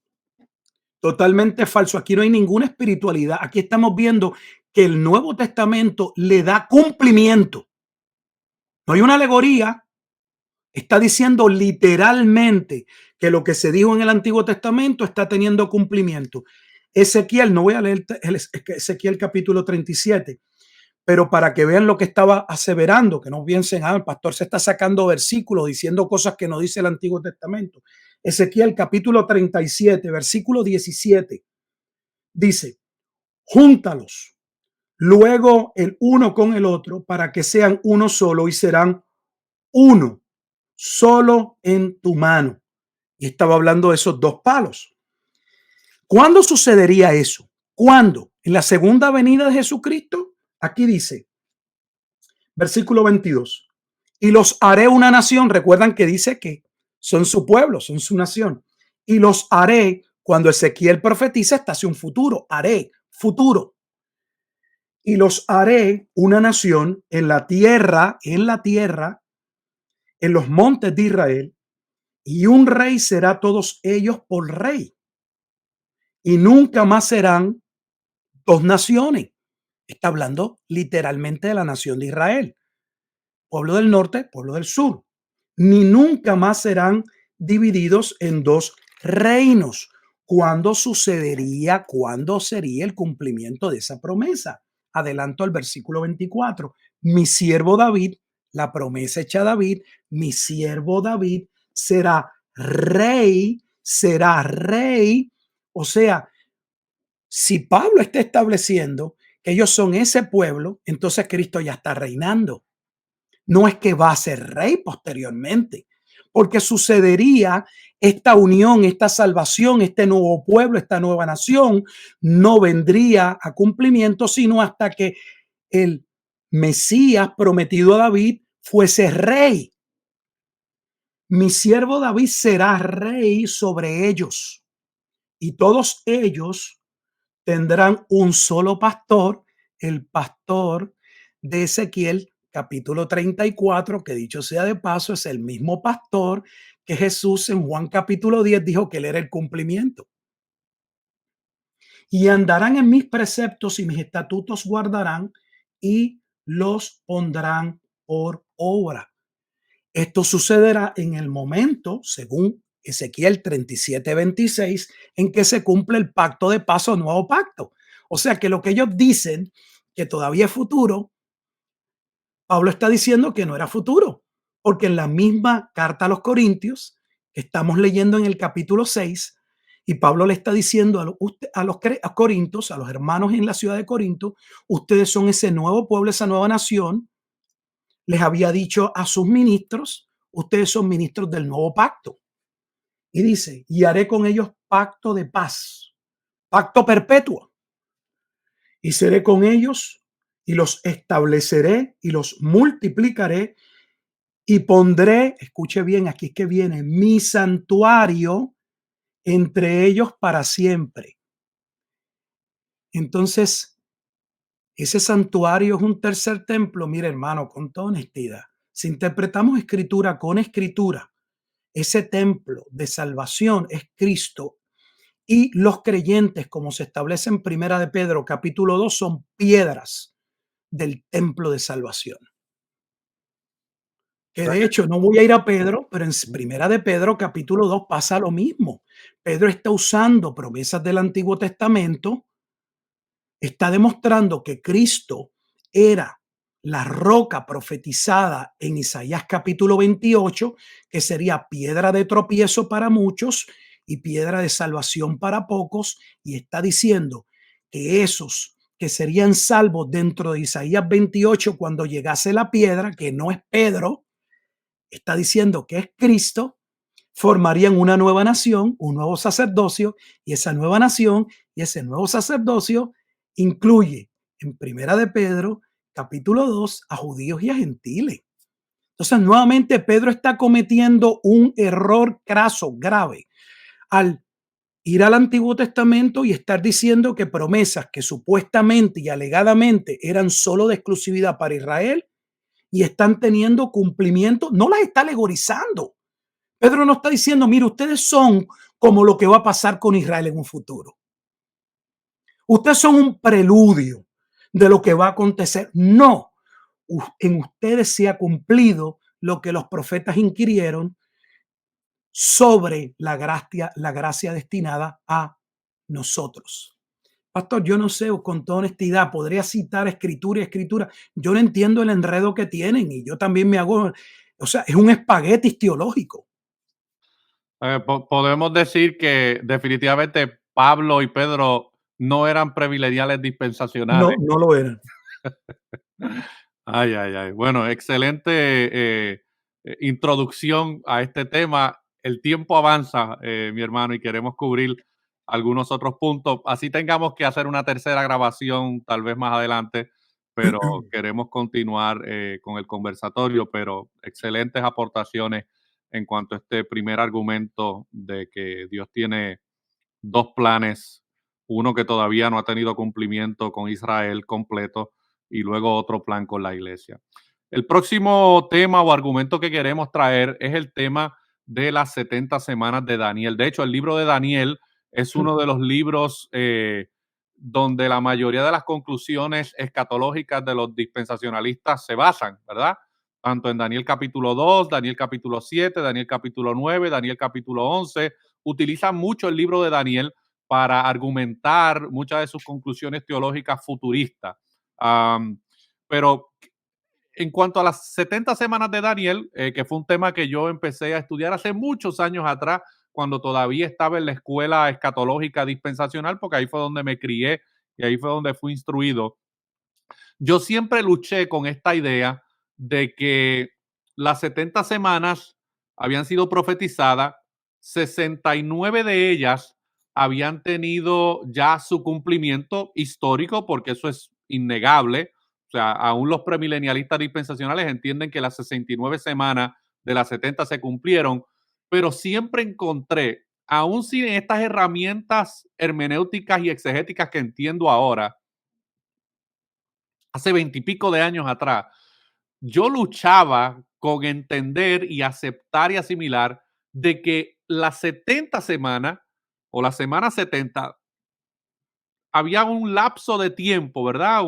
totalmente falso. Aquí no hay ninguna espiritualidad. Aquí estamos viendo que el Nuevo Testamento le da cumplimiento. No hay una alegoría. Está diciendo literalmente que lo que se dijo en el Antiguo Testamento está teniendo cumplimiento. Ezequiel, no voy a leer Ezequiel capítulo 37, pero para que vean lo que estaba aseverando, que no piensen, el pastor se está sacando versículos diciendo cosas que no dice el Antiguo Testamento. Ezequiel capítulo 37, versículo 17, dice, júntalos luego el uno con el otro para que sean uno solo y serán uno solo en tu mano. Y estaba hablando de esos dos palos. ¿Cuándo sucedería eso? ¿Cuándo? En la segunda venida de Jesucristo. Aquí dice, versículo 22. Y los haré una nación. Recuerdan que dice que son su pueblo, son su nación. Y los haré, cuando Ezequiel profetiza, está hacia un futuro. Haré, futuro. Y los haré una nación en la tierra, en los montes de Israel. Y un rey será todos ellos por rey. Y nunca más serán dos naciones. Está hablando literalmente de la nación de Israel. Pueblo del norte, pueblo del sur. Ni nunca más serán divididos en dos reinos. ¿Cuándo sucedería? ¿Cuándo sería el cumplimiento de esa promesa? Adelanto al versículo 24. Mi siervo David, la promesa hecha a David, mi siervo David será rey, será rey. O sea, si Pablo está estableciendo que ellos son ese pueblo, entonces Cristo ya está reinando. No es que va a ser rey posteriormente, porque sucedería esta unión, esta salvación, este nuevo pueblo, esta nueva nación, no vendría a cumplimiento sino hasta que el Mesías prometido a David fuese rey. Mi siervo David será rey sobre ellos y todos ellos tendrán un solo pastor, el pastor de Ezequiel capítulo 34, que dicho sea de paso, es el mismo pastor que Jesús en Juan capítulo 10 dijo que él era el cumplimiento. Y andarán en mis preceptos y mis estatutos guardarán y los pondrán por obra. Esto sucederá en el momento, según Ezequiel 37:26, en que se cumple el pacto de paz o nuevo pacto. O sea que lo que ellos dicen que todavía es futuro, Pablo está diciendo que no era futuro, porque en la misma carta a los Corintios, que estamos leyendo en el capítulo 6, y Pablo le está diciendo a Corintios, a los hermanos en la ciudad de Corinto, ustedes son ese nuevo pueblo, esa nueva nación. Les había dicho a sus ministros, ustedes son ministros del nuevo pacto. Y dice, y haré con ellos pacto de paz, pacto perpetuo, y seré con ellos y los estableceré y los multiplicaré y pondré, escuche bien, aquí es que viene, mi santuario entre ellos para siempre. Entonces, ese santuario es un tercer templo. Mire, hermano, con toda honestidad, si interpretamos escritura con escritura, ese templo de salvación es Cristo y los creyentes, como se establece en Primera de Pedro, capítulo 2, son piedras del templo de salvación. Que de hecho no voy a ir a Pedro, pero en Primera de Pedro, capítulo 2, pasa lo mismo. Pedro está usando promesas del Antiguo Testamento, está demostrando que Cristo era la roca profetizada en Isaías capítulo 28, que sería piedra de tropiezo para muchos y piedra de salvación para pocos, y está diciendo que esos que serían salvos dentro de Isaías 28 cuando llegase la piedra, que no es Pedro, está diciendo que es Cristo, formarían una nueva nación, un nuevo sacerdocio, y esa nueva nación y ese nuevo sacerdocio incluye en Primera de Pedro, capítulo 2, a judíos y a gentiles. Entonces, nuevamente Pedro está cometiendo un error craso, grave, al ir al Antiguo Testamento y estar diciendo que promesas que supuestamente y alegadamente eran solo de exclusividad para Israel y están teniendo cumplimiento, no las está alegorizando. Pedro no está diciendo, mire, ustedes son como lo que va a pasar con Israel en un futuro. Ustedes son un preludio de lo que va a acontecer. No, en ustedes se ha cumplido lo que los profetas inquirieron sobre la gracia destinada a nosotros. Pastor, yo no sé, o con toda honestidad, podría citar escritura y escritura. Yo no entiendo el enredo que tienen y yo también me hago, o sea, es un espagueti teológico. Podemos decir que definitivamente Pablo y Pedro no eran premileniales No, dispensacionales. no lo eran. Ay, ay, ay. Bueno, excelente introducción a este tema. El tiempo avanza, mi hermano, y queremos cubrir algunos otros puntos. Así tengamos que hacer una tercera grabación tal vez más adelante, pero queremos continuar con el conversatorio, pero excelentes aportaciones en cuanto a este primer argumento de que Dios tiene dos planes, uno que todavía no ha tenido cumplimiento con Israel completo y luego otro plan con la iglesia. El próximo tema o argumento que queremos traer es el tema de las 70 semanas de Daniel. De hecho, el libro de Daniel es uno de los libros donde la mayoría de las conclusiones escatológicas de los dispensacionalistas se basan, ¿verdad? Tanto en Daniel capítulo 2, Daniel capítulo 7, Daniel capítulo 9, Daniel capítulo 11, utilizan mucho el libro de Daniel para argumentar muchas de sus conclusiones teológicas futuristas. Pero en cuanto a las 70 semanas de Daniel, que fue un tema que yo empecé a estudiar hace muchos años atrás, cuando todavía estaba en la escuela escatológica dispensacional, porque ahí fue donde me crié y ahí fue donde fui instruido. Yo siempre luché con esta idea de que las 70 semanas habían sido profetizadas, 69 de ellas habían tenido ya su cumplimiento histórico, porque eso es innegable. O sea, aún los premilenialistas dispensacionales entienden que las 69 semanas de las 70 se cumplieron, pero siempre encontré, aún sin estas herramientas hermenéuticas y exegéticas que entiendo ahora, hace 20 y pico de años atrás, yo luchaba con entender y aceptar y asimilar de que las 70 semanas o la semana 70 había un lapso de tiempo, ¿verdad?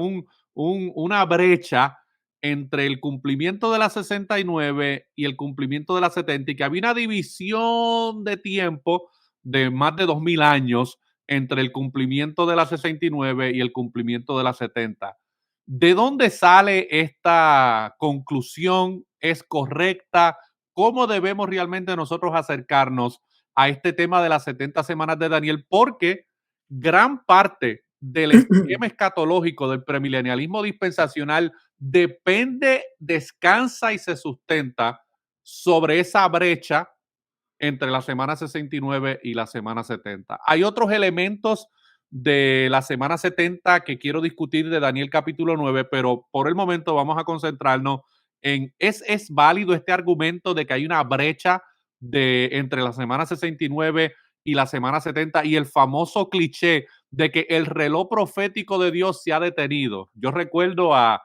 Una brecha entre el cumplimiento de las 69 y el cumplimiento de las 70, y que había una división de tiempo de más de 2000 años entre el cumplimiento de las 69 y el cumplimiento de las 70. ¿De dónde sale esta conclusión? ¿Es correcta? ¿Cómo debemos realmente nosotros acercarnos a este tema de las 70 semanas de Daniel? Porque gran parte del esquema escatológico del premilenialismo dispensacional depende, descansa y se sustenta sobre esa brecha entre la semana 69 y la semana 70. Hay otros elementos de la semana 70 que quiero discutir de Daniel capítulo 9, pero por el momento vamos a concentrarnos en, ¿es válido este argumento de que hay una brecha entre la semana 69 y la semana 70 y el famoso cliché de que el reloj profético de Dios se ha detenido? Yo recuerdo a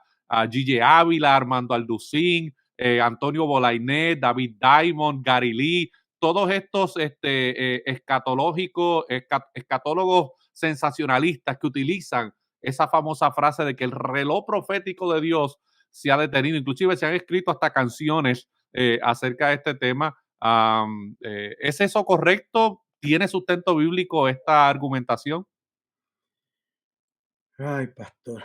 Gigi Ávila, Armando Alducín, Antonio Bolainet, David Diamond, Gary Lee, todos estos escatólogos sensacionalistas que utilizan esa famosa frase de que el reloj profético de Dios se ha detenido. Inclusive se han escrito hasta canciones acerca de este tema. ¿Es eso correcto? ¿Tiene sustento bíblico esta argumentación? Ay, pastor,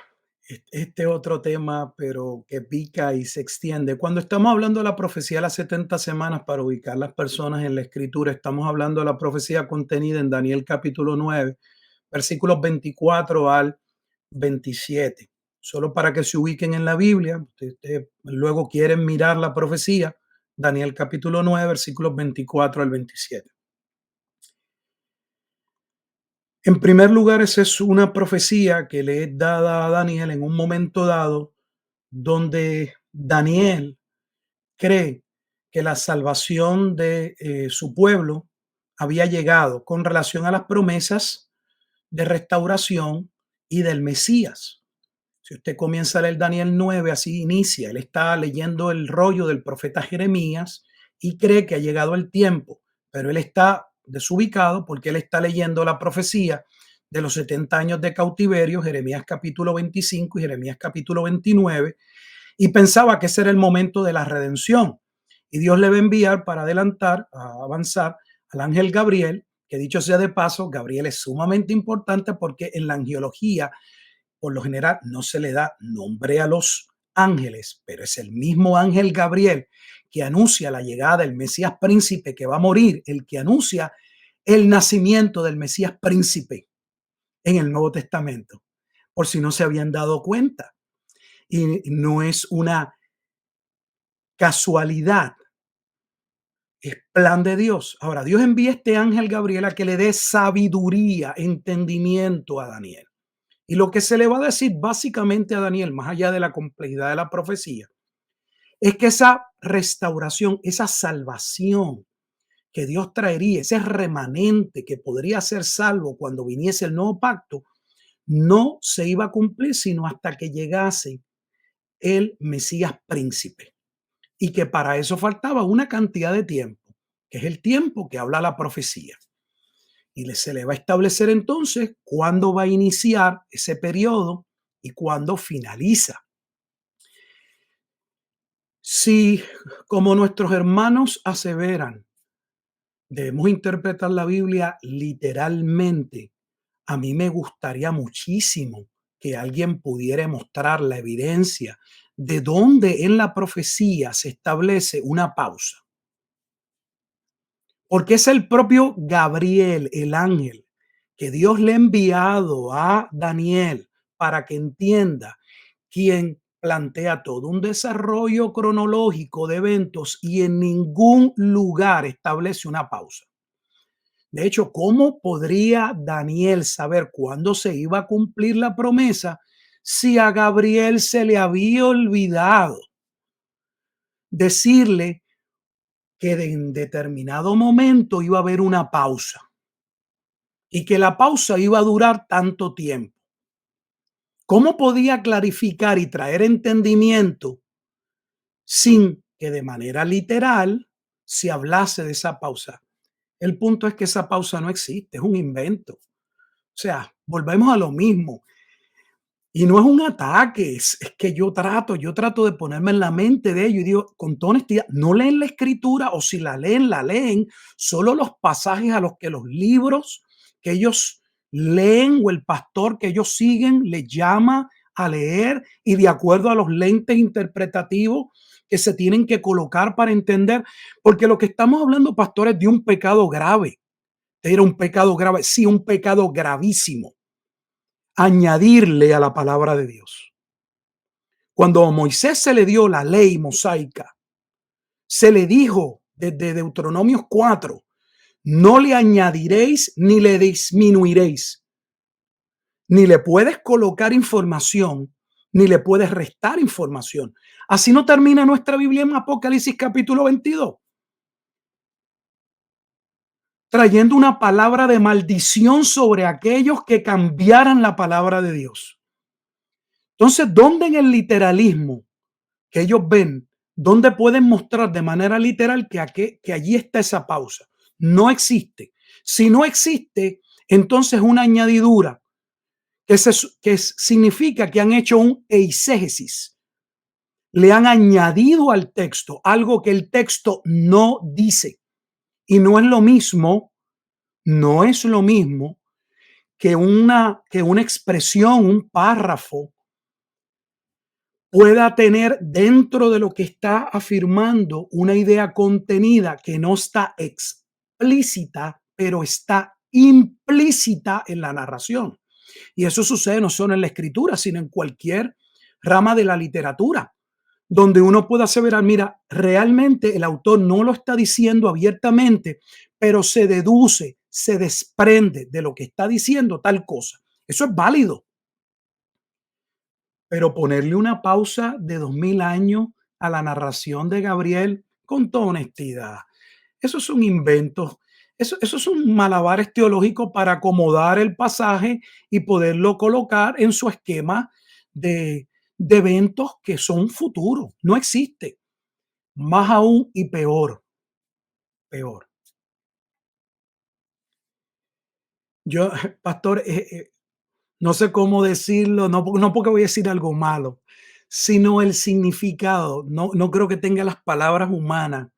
este otro tema, pero que pica y se extiende. Cuando estamos hablando de la profecía de las 70 semanas, para ubicar las personas en la escritura, estamos hablando de la profecía contenida en Daniel capítulo 9, versículos 24 al 27. Solo para que se ubiquen en la Biblia, ustedes luego quieren mirar la profecía, Daniel capítulo 9, versículos 24 al 27. En primer lugar, esa es una profecía que le es dada a Daniel en un momento dado donde Daniel cree que la salvación de su pueblo había llegado con relación a las promesas de restauración y del Mesías. Si usted comienza a leer Daniel 9, así inicia. Él está leyendo el rollo del profeta Jeremías y cree que ha llegado el tiempo, pero él está desubicado porque él está leyendo la profecía de los 70 años de cautiverio, Jeremías capítulo 25 y Jeremías capítulo 29, y pensaba que ese era el momento de la redención. Y Dios le va a enviar para adelantar, a avanzar al ángel Gabriel, que dicho sea de paso, Gabriel es sumamente importante porque en la angiología, por lo general, no se le da nombre a los ángeles, pero es el mismo ángel Gabriel que anuncia la llegada del Mesías príncipe que va a morir, el que anuncia el nacimiento del Mesías príncipe en el Nuevo Testamento, por si no se habían dado cuenta. Y no es una casualidad, es plan de Dios. Ahora, Dios envía este ángel Gabriel a que le dé sabiduría, entendimiento a Daniel. Y lo que se le va a decir básicamente a Daniel, más allá de la complejidad de la profecía, es que esa restauración, esa salvación que Dios traería, ese remanente que podría ser salvo cuando viniese el nuevo pacto, no se iba a cumplir sino hasta que llegase el Mesías príncipe. Y que para eso faltaba una cantidad de tiempo, que es el tiempo que habla la profecía. Y se le va a establecer entonces cuándo va a iniciar ese periodo y cuándo finaliza. Si, como nuestros hermanos aseveran, debemos interpretar la Biblia literalmente, a mí me gustaría muchísimo que alguien pudiera mostrar la evidencia de dónde en la profecía se establece una pausa. Porque es el propio Gabriel, el ángel, que Dios le ha enviado a Daniel para que entienda, quien plantea todo un desarrollo cronológico de eventos y en ningún lugar establece una pausa. De hecho, ¿cómo podría Daniel saber cuándo se iba a cumplir la promesa si a Gabriel se le había olvidado decirle que en determinado momento iba a haber una pausa y que la pausa iba a durar tanto tiempo? ¿Cómo podía clarificar y traer entendimiento sin que de manera literal se hablase de esa pausa? El punto es que esa pausa no existe, es un invento. O sea, volvemos a lo mismo. Y no es un ataque, es que yo trato de ponerme en la mente de ellos y digo, con toda honestidad, no leen la escritura o si la leen, solo los pasajes a los que los libros que ellos leen o el pastor que ellos siguen les llama a leer y de acuerdo a los lentes interpretativos que se tienen que colocar para entender, porque lo que estamos hablando, pastores, de un pecado grave. Era un pecado grave, sí, un pecado gravísimo añadirle a la palabra de Dios. Cuando a Moisés se le dio la ley mosaica, se le dijo desde Deuteronomios 4, no le añadiréis ni le disminuiréis, ni le puedes colocar información, ni le puedes restar información. Así no termina nuestra Biblia en Apocalipsis capítulo 22, trayendo una palabra de maldición sobre aquellos que cambiaran la palabra de Dios. Entonces, ¿dónde en el literalismo que ellos ven, dónde pueden mostrar de manera literal que allí está esa pausa? No existe. Si no existe, entonces una añadidura que significa que han hecho un eisegesis. Le han añadido al texto algo que el texto no dice. Y no es lo mismo, no es lo mismo que una expresión, un párrafo pueda tener dentro de lo que está afirmando una idea contenida que no está explícita, pero está implícita en la narración. Y eso sucede no solo en la escritura, sino en cualquier rama de la literatura, donde uno puede aseverar, mira, realmente el autor no lo está diciendo abiertamente, pero se deduce, se desprende de lo que está diciendo tal cosa. Eso es válido. Pero ponerle una pausa de 2000 años a la narración de Gabriel, con toda honestidad, eso es un invento, eso es un malabares teológico para acomodar el pasaje y poderlo colocar en su esquema de eventos que son futuros. No existe. Más aún y peor, peor. Yo, pastor, no sé cómo decirlo, no porque voy a decir algo malo, sino el significado. No creo que tenga las palabras humanas.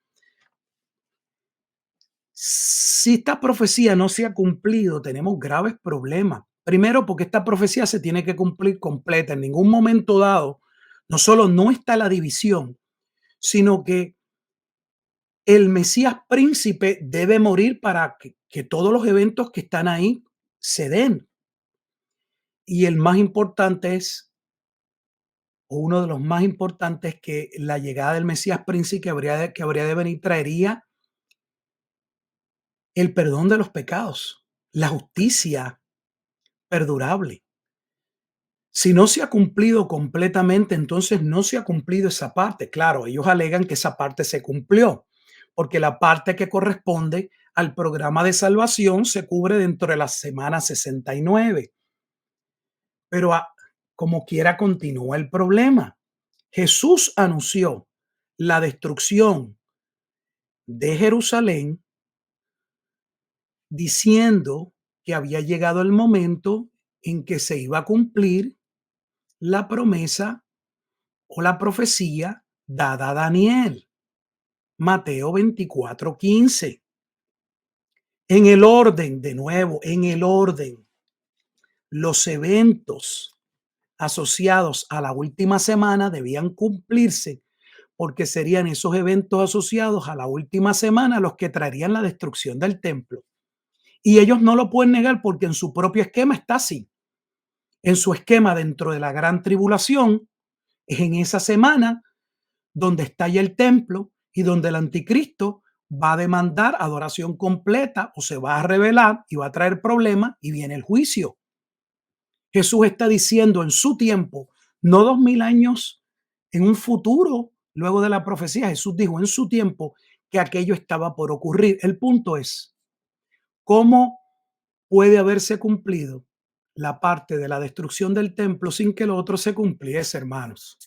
Si esta profecía no se ha cumplido, tenemos graves problemas. Primero, porque esta profecía se tiene que cumplir completa. En ningún momento dado, no solo no está la división, sino que el Mesías príncipe debe morir para que todos los eventos que están ahí se den. Y el más importante es, o uno de los más importantes, que la llegada del Mesías príncipe que habría de venir traería el perdón de los pecados, la justicia perdurable. Si no se ha cumplido completamente, entonces no se ha cumplido esa parte. Claro, ellos alegan que esa parte se cumplió, porque la parte que corresponde al programa de salvación se cubre dentro de la semana 69. Pero como quiera continúa el problema. Jesús anunció la destrucción de Jerusalén diciendo que había llegado el momento en que se iba a cumplir la promesa o la profecía dada a Daniel. Mateo 24:15. En el orden, de nuevo, en el orden, los eventos asociados a la última semana debían cumplirse porque serían esos eventos asociados a la última semana los que traerían la destrucción del templo. Y ellos no lo pueden negar porque en su propio esquema está así. En su esquema dentro de la gran tribulación, es en esa semana donde estalla el templo y donde el anticristo va a demandar adoración completa o se va a revelar y va a traer problemas y viene el juicio. Jesús está diciendo en su tiempo, no 2000 años en un futuro, luego de la profecía. Jesús dijo en su tiempo que aquello estaba por ocurrir. El punto es, ¿cómo puede haberse cumplido la parte de la destrucción del templo sin que lo otro se cumpliese, hermanos?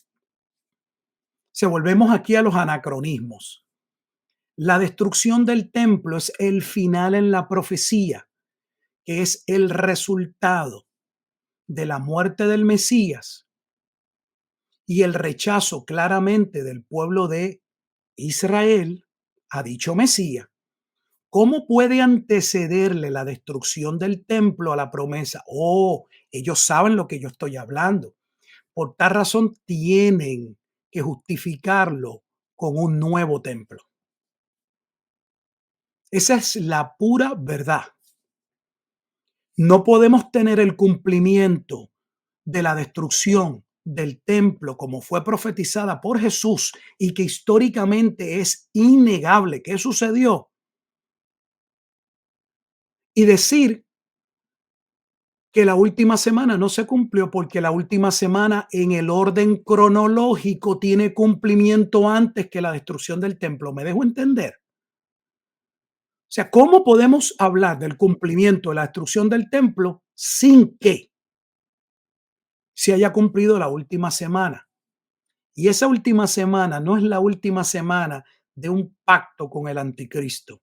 Se volvemos aquí a los anacronismos. La destrucción del templo es el final en la profecía, que es el resultado de la muerte del Mesías y el rechazo claramente del pueblo de Israel a dicho Mesías, ¿cómo puede antecederle la destrucción del templo a la promesa? Oh, ellos saben lo que yo estoy hablando. Por tal razón tienen que justificarlo con un nuevo templo. Esa es la pura verdad. No podemos tener el cumplimiento de la destrucción del templo como fue profetizada por Jesús y que históricamente es innegable que sucedió, y decir que la última semana no se cumplió porque la última semana en el orden cronológico tiene cumplimiento antes que la destrucción del templo. ¿Me dejo entender? O sea, ¿cómo podemos hablar del cumplimiento de la destrucción del templo sin que se haya cumplido la última semana? Y esa última semana no es la última semana de un pacto con el anticristo.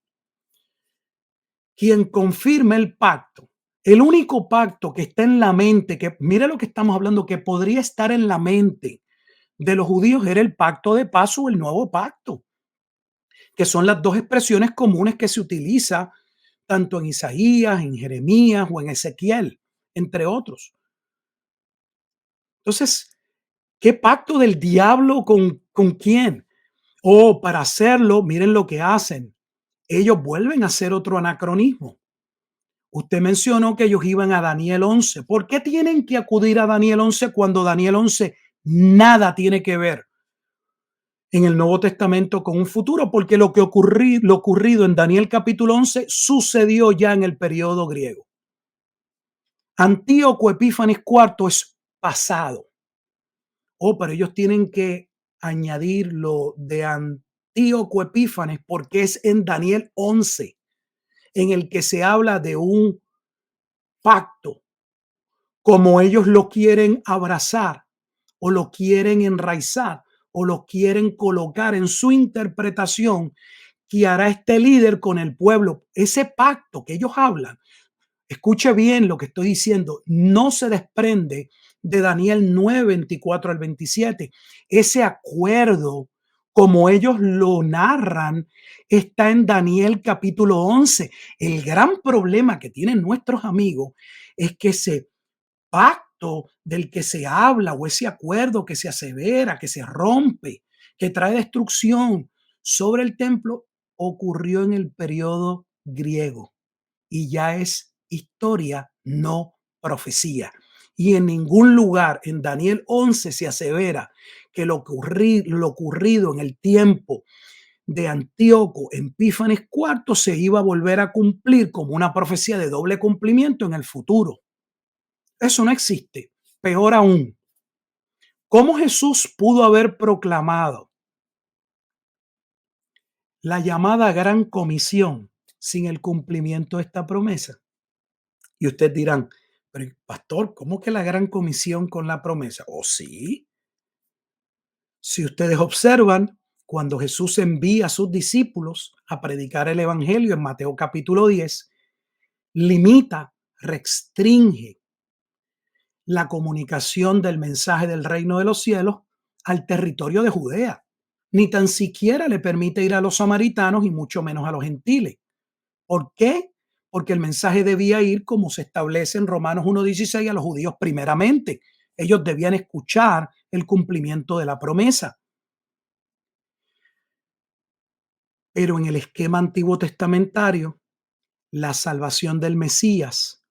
Quien confirma el pacto, el único pacto que está en la mente, que mire lo que estamos hablando, que podría estar en la mente de los judíos, era el pacto de paz o el nuevo pacto, que son las dos expresiones comunes que se utiliza tanto en Isaías, en Jeremías o en Ezequiel, entre otros. Entonces, ¿qué pacto del diablo con quién? O para hacerlo, miren lo que hacen. Ellos vuelven a hacer otro anacronismo. Usted mencionó que ellos iban a Daniel 11. ¿Por qué tienen que acudir a Daniel 11 cuando Daniel 11 nada tiene que ver en el Nuevo Testamento con un futuro? Porque lo ocurrido en Daniel capítulo 11 sucedió ya en el periodo griego. Antíoco Epífanes IV es pasado. Oh, pero ellos tienen que añadir lo de Antíoco Epífanes porque es en Daniel 11 en el que se habla de un pacto, como ellos lo quieren abrazar o lo quieren enraizar o lo quieren colocar en su interpretación que hará este líder con el pueblo. Ese pacto que ellos hablan, escuche bien lo que estoy diciendo, no se desprende de Daniel 9, 24 al 27. Ese acuerdo, como ellos lo narran, está en Daniel capítulo 11. El gran problema que tienen nuestros amigos es que ese pacto del que se habla o ese acuerdo que se asevera, que se rompe, que trae destrucción sobre el templo, ocurrió en el periodo griego y ya es historia, no profecía. Y en ningún lugar en Daniel 11 se asevera que lo ocurrido en el tiempo de Antíoco Epífanes IV se iba a volver a cumplir como una profecía de doble cumplimiento en el futuro. Eso no existe. Peor aún, ¿cómo Jesús pudo haber proclamado la llamada gran comisión sin el cumplimiento de esta promesa? Y ustedes dirán, pero pastor, ¿cómo que la gran comisión con la promesa? ¿O sí? Si ustedes observan, cuando Jesús envía a sus discípulos a predicar el evangelio en Mateo capítulo 10, limita, restringe la comunicación del mensaje del reino de los cielos al territorio de Judea. Ni tan siquiera le permite ir a los samaritanos y mucho menos a los gentiles. ¿Por qué? Porque el mensaje debía ir como se establece en Romanos 1:16 a los judíos primeramente. Ellos debían escuchar el cumplimiento de la promesa. Pero en el esquema antiguo testamentario, la salvación del Mesías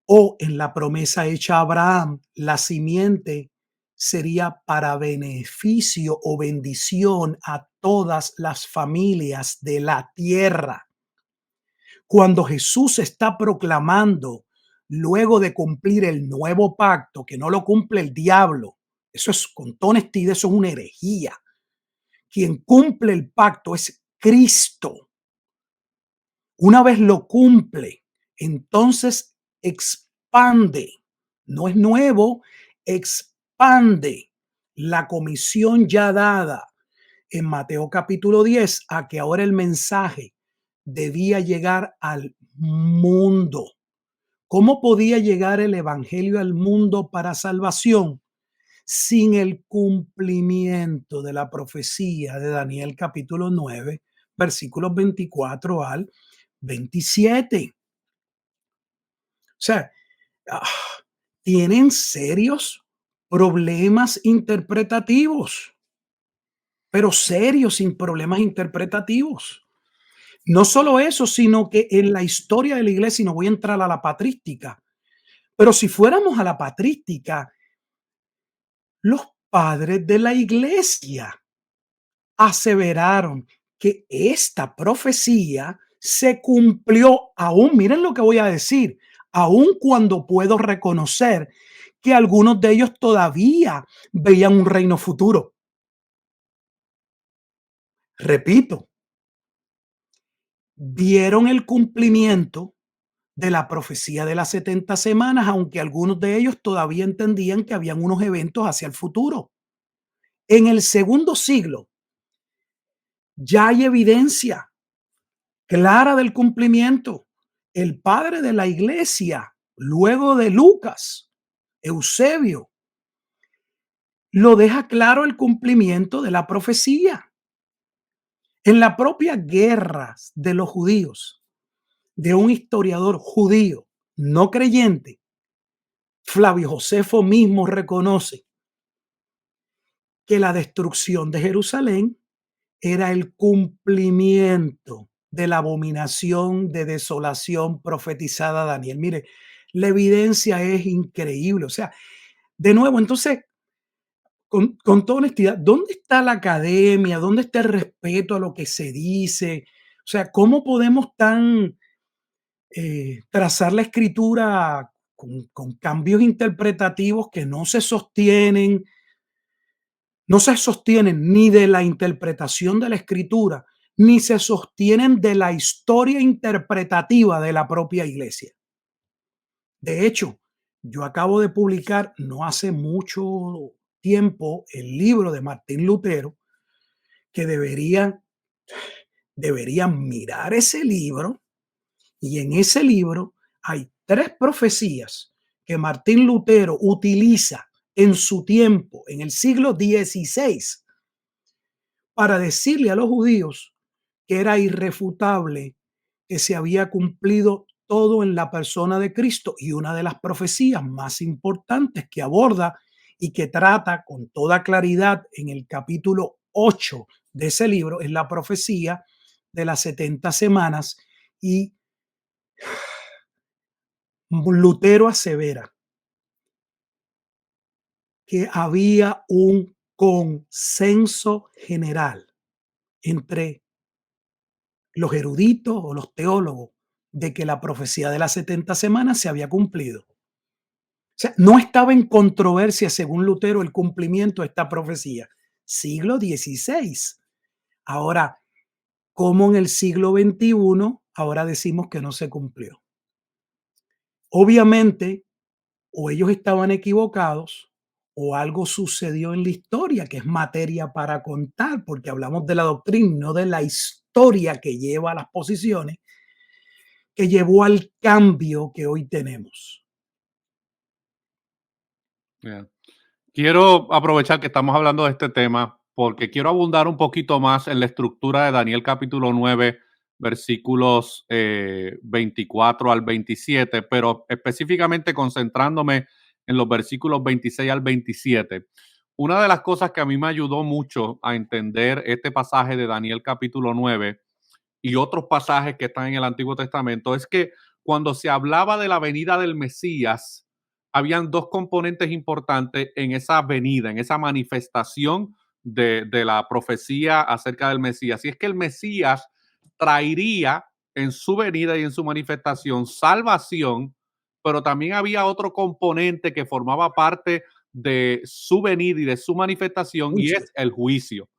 o en la promesa hecha a Abraham, la simiente sería para beneficio o bendición a todas las familias de la tierra. Cuando Jesús está proclamando, luego de cumplir el nuevo pacto, que no lo cumple el diablo, eso es con toda honestidad, eso es una herejía. Quien cumple el pacto es Cristo. Una vez lo cumple, entonces expande, no es nuevo, expande la comisión ya dada en Mateo capítulo 10 a que ahora el mensaje debía llegar al mundo ¿Cómo podía llegar el evangelio al mundo para salvación sin el cumplimiento de la profecía de Daniel capítulo 9, versículos 24 al 27? O sea, ah, tienen serios problemas interpretativos, pero serios sin problemas interpretativos. No solo eso, sino que en la historia de la iglesia, y no voy a entrar a la patrística, pero si fuéramos a la patrística, los padres de la iglesia aseveraron que esta profecía se cumplió aún, miren lo que voy a decir, aún cuando puedo reconocer que algunos de ellos todavía veían un reino futuro. Repito, vieron el cumplimiento de la profecía de las 70 semanas, aunque algunos de ellos todavía entendían que habían unos eventos hacia el futuro. En el segundo siglo ya hay evidencia clara del cumplimiento. El padre de la iglesia, luego de Lucas, Eusebio, lo deja claro el cumplimiento de la profecía. En la propia guerra de los judíos, de un historiador judío no creyente, Flavio Josefo mismo reconoce que la destrucción de Jerusalén era el cumplimiento de la abominación de desolación profetizada a Daniel. Mire, la evidencia es increíble. O sea, de nuevo, entonces, con toda honestidad, ¿dónde está la academia? ¿Dónde está el respeto a lo que se dice? O sea, ¿cómo podemos trazar la escritura con cambios interpretativos que no se sostienen ni de la interpretación de la escritura, ni se sostienen de la historia interpretativa de la propia iglesia? De hecho, yo acabo de publicar no hace mucho tiempo el libro de Martín Lutero, que deberían mirar ese libro, y en ese libro hay 3 profecías que Martín Lutero utiliza en su tiempo, en el siglo XVI, para decirle a los judíos que era irrefutable que se había cumplido todo en la persona de Cristo. Y una de las profecías más importantes que aborda y que trata con toda claridad en el capítulo 8 de ese libro es la profecía de las 70 semanas. Y Lutero asevera que había un consenso general entre los eruditos o los teólogos de que la profecía de las 70 semanas se había cumplido. O sea, no estaba en controversia, según Lutero, el cumplimiento de esta profecía. Siglo XVI. Ahora, ¿cómo en el siglo XXI ahora decimos que no se cumplió? Obviamente, o ellos estaban equivocados o algo sucedió en la historia que es materia para contar, porque hablamos de la doctrina, no de la historia que lleva a las posiciones, que llevó al cambio que hoy tenemos. Yeah. Quiero aprovechar que estamos hablando de este tema porque quiero abundar un poquito más en la estructura de Daniel capítulo 9, versículos 24 al 27, pero específicamente concentrándome en los versículos 26 al 27. Una de las cosas que a mí me ayudó mucho a entender este pasaje de Daniel capítulo 9 y otros pasajes que están en el Antiguo Testamento es que cuando se hablaba de la venida del Mesías, habían dos componentes importantes en esa venida, en esa manifestación de la profecía acerca del Mesías. Y es que el Mesías traería en su venida y en su manifestación salvación, pero también había otro componente que formaba parte de su venida y de su manifestación, y Juicio. es el juicio.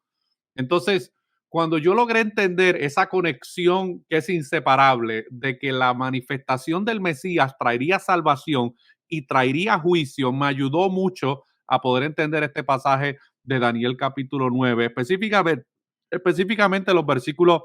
Entonces, cuando yo logré entender esa conexión que es inseparable de que la manifestación del Mesías traería salvación y traería juicio, me ayudó mucho a poder entender este pasaje de Daniel capítulo 9, específicamente los versículos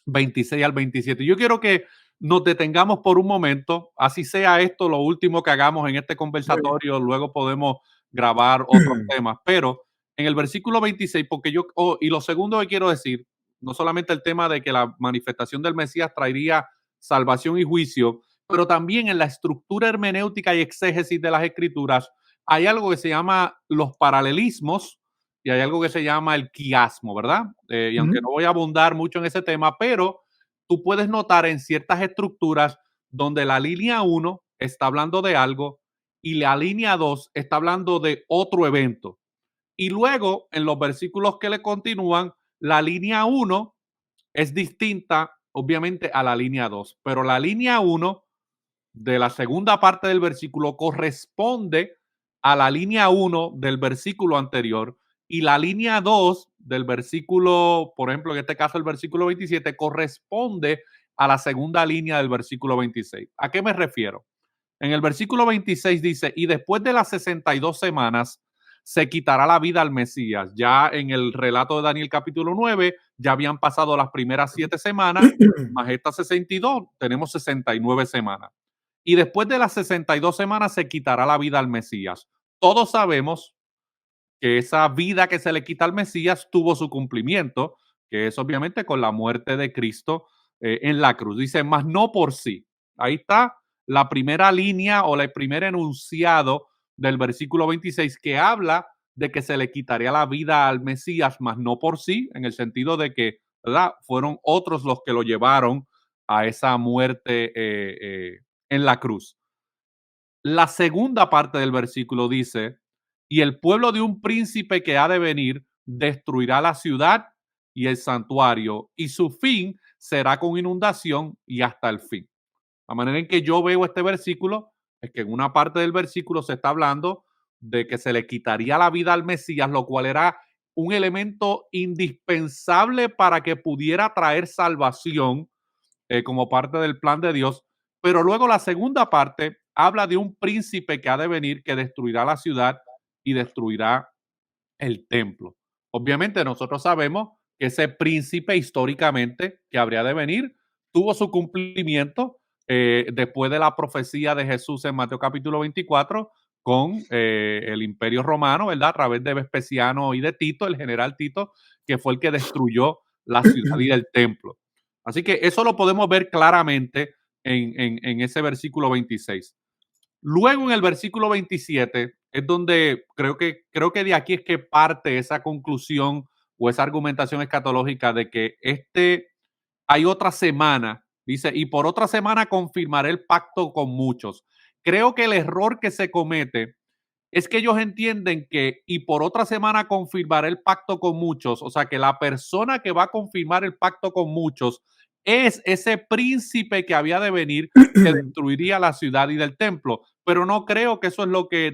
26 al 27. Yo quiero que nos detengamos por un momento, así sea esto lo último que hagamos en este conversatorio, luego podemos grabar otros temas, pero en el versículo 26, porque y lo segundo que quiero decir, no solamente el tema de que la manifestación del Mesías traería salvación y juicio, pero también en la estructura hermenéutica y exégesis de las escrituras hay algo que se llama los paralelismos y hay algo que se llama el quiasmo, ¿verdad? Y aunque no voy a abundar mucho en ese tema, pero tú puedes notar en ciertas estructuras donde la línea 1 está hablando de algo y la línea 2 está hablando de otro evento. Y luego, en los versículos que le continúan, la línea 1 es distinta, obviamente, a la línea 2, pero la línea 1 de la segunda parte del versículo corresponde a la línea 1 del versículo anterior y la línea 2 del versículo, por ejemplo, en este caso el versículo 27, corresponde a la segunda línea del versículo 26. ¿A qué me refiero? En el versículo 26 dice, y después de las 62 semanas se quitará la vida al Mesías. Ya en el relato de Daniel capítulo 9, ya habían pasado las primeras 7 semanas, más estas 62, tenemos 69 semanas. Y después de las 62 semanas se quitará la vida al Mesías. Todos sabemos que esa vida que se le quita al Mesías tuvo su cumplimiento, que es obviamente con la muerte de Cristo en la cruz. Dice, más no por sí. Ahí está la primera línea o el primer enunciado del versículo 26 que habla de que se le quitaría la vida al Mesías, más no por sí, en el sentido de que, ¿verdad?, fueron otros los que lo llevaron a esa muerte en la cruz. La segunda parte del versículo dice, y el pueblo de un príncipe que ha de venir destruirá la ciudad y el santuario, y su fin será con inundación y hasta el fin. La manera en que yo veo este versículo es que en una parte del versículo se está hablando de que se le quitaría la vida al Mesías, lo cual era un elemento indispensable para que pudiera traer salvación como parte del plan de Dios. Pero luego la segunda parte habla de un príncipe que ha de venir, que destruirá la ciudad y destruirá el templo. Obviamente nosotros sabemos que ese príncipe históricamente que habría de venir tuvo su cumplimiento después de la profecía de Jesús en Mateo capítulo 24 con el imperio romano, ¿verdad? A través de Vespasiano y de Tito, el general Tito, que fue el que destruyó la ciudad y el templo. Así que eso lo podemos ver claramente en ese versículo 26. Luego en el versículo 27 es donde creo que de aquí es que parte esa conclusión o esa argumentación escatológica de que hay otra semana, dice, y por otra semana confirmaré el pacto con muchos. Creo que el error que se comete es que ellos entienden que y por otra semana confirmará el pacto con muchos, o sea que la persona que va a confirmar el pacto con muchos es ese príncipe que había de venir que destruiría la ciudad y del templo. Pero no creo que eso es lo que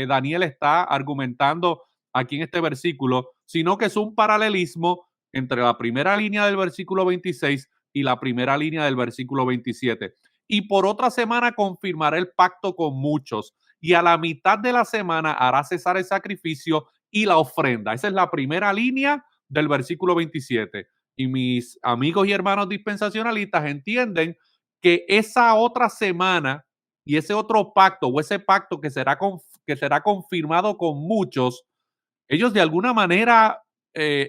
Daniel está argumentando aquí en este versículo, sino que es un paralelismo entre la primera línea del versículo 26 y la primera línea del versículo 27. Y por otra semana confirmará el pacto con muchos y a la mitad de la semana hará cesar el sacrificio y la ofrenda. Esa es la primera línea del versículo 27. Y mis amigos y hermanos dispensacionalistas entienden que esa otra semana y ese otro pacto o ese pacto que será confirmado con muchos, ellos de alguna manera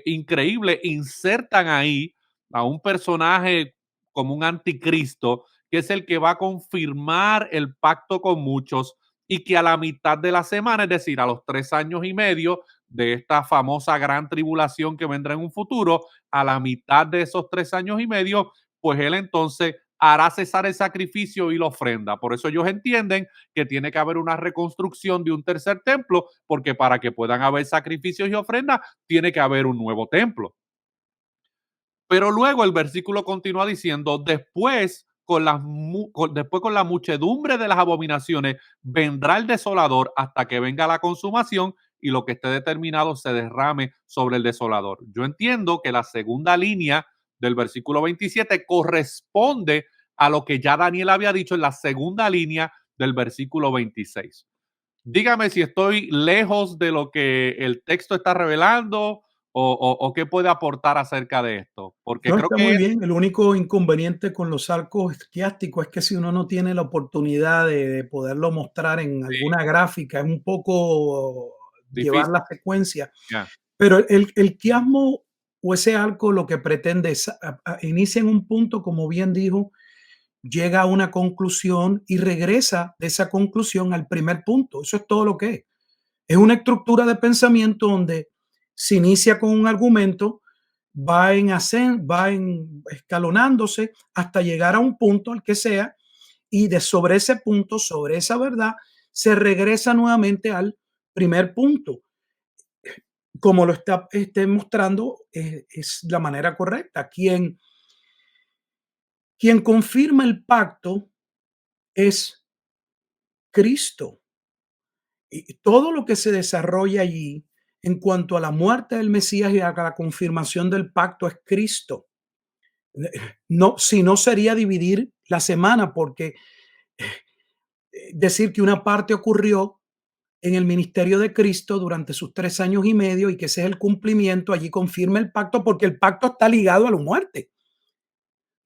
increíble insertan ahí a un personaje como un anticristo, que es el que va a confirmar el pacto con muchos y que a la mitad de la semana, es decir, a los 3 años y medio de esta famosa gran tribulación que vendrá en un futuro, a la mitad de esos 3 años y medio, pues él entonces hará cesar el sacrificio y la ofrenda. Por eso ellos entienden que tiene que haber una reconstrucción de un tercer templo, porque para que puedan haber sacrificios y ofrendas, tiene que haber un nuevo templo. Pero luego el versículo continúa diciendo, después con la muchedumbre de las abominaciones vendrá el desolador hasta que venga la consumación y lo que esté determinado se derrame sobre el desolador. Yo entiendo que la segunda línea del versículo 27 corresponde a lo que ya Daniel había dicho en la segunda línea del versículo 26. Dígame si estoy lejos de lo que el texto está revelando o qué puede aportar acerca de esto? Porque No, creo está que muy es bien. El único inconveniente con los arcos esquiásticos es que si uno no tiene la oportunidad de poderlo mostrar en alguna gráfica, es un poco llevar difícil. la secuencia. Ya. Pero el quiasmo o ese arco lo que pretende es inicia en un punto, como bien dijo, llega a una conclusión y regresa de esa conclusión al primer punto. Eso es todo lo que es. Es una estructura de pensamiento donde se inicia con un argumento, va escalonándose hasta llegar a un punto, al que sea, y de sobre ese punto, sobre esa verdad, se regresa nuevamente al primer punto. Como lo está mostrando, es la manera correcta. Quien confirma el pacto es Cristo. Y todo lo que se desarrolla allí en cuanto a la muerte del Mesías y a la confirmación del pacto es Cristo. No, si no sería dividir la semana, porque decir que una parte ocurrió en el ministerio de Cristo durante sus 3 años y medio y que ese es el cumplimiento, allí confirma el pacto, porque el pacto está ligado a la muerte.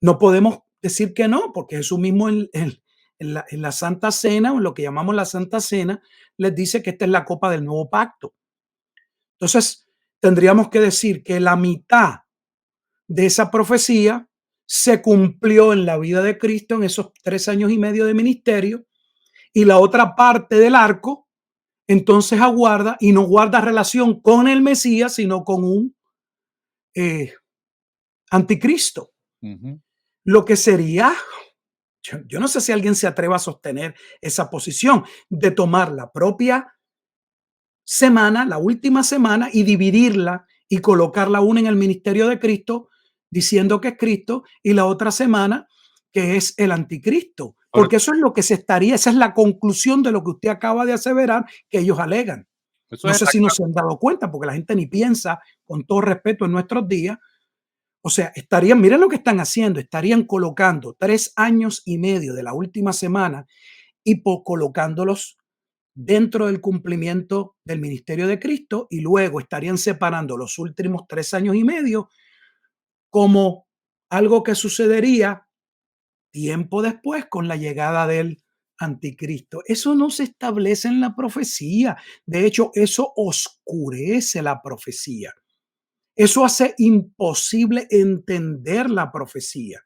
No podemos decir que no, porque Jesús mismo en la Santa Cena, o en lo que llamamos la Santa Cena, les dice que esta es la copa del nuevo pacto. Entonces, tendríamos que decir que la mitad de esa profecía se cumplió en la vida de Cristo en esos 3 años y medio de ministerio, y la otra parte del arco entonces aguarda y no guarda relación con el Mesías, sino con un eh, anticristo. Ujú. Lo que sería, yo no sé si alguien se atreva a sostener esa posición de tomar la propia semana, la última semana, y dividirla y colocarla una en el ministerio de Cristo, diciendo que es Cristo, y la otra semana que es el anticristo. Ahora, Porque eso es lo que se estaría, esa es la conclusión de lo que usted acaba de aseverar que ellos alegan. eso No es sé si no se han dado cuenta, porque la gente ni piensa, con todo respeto, en nuestros días. O sea, estarían, miren lo que están haciendo, estarían colocando 3 años y medio de la última semana y colocándolos dentro del cumplimiento del ministerio de Cristo, y luego estarían separando los últimos 3 años y medio como algo que sucedería tiempo después con la llegada del anticristo. Eso no se establece en la profecía. De hecho, eso oscurece la profecía. Eso hace imposible entender la profecía.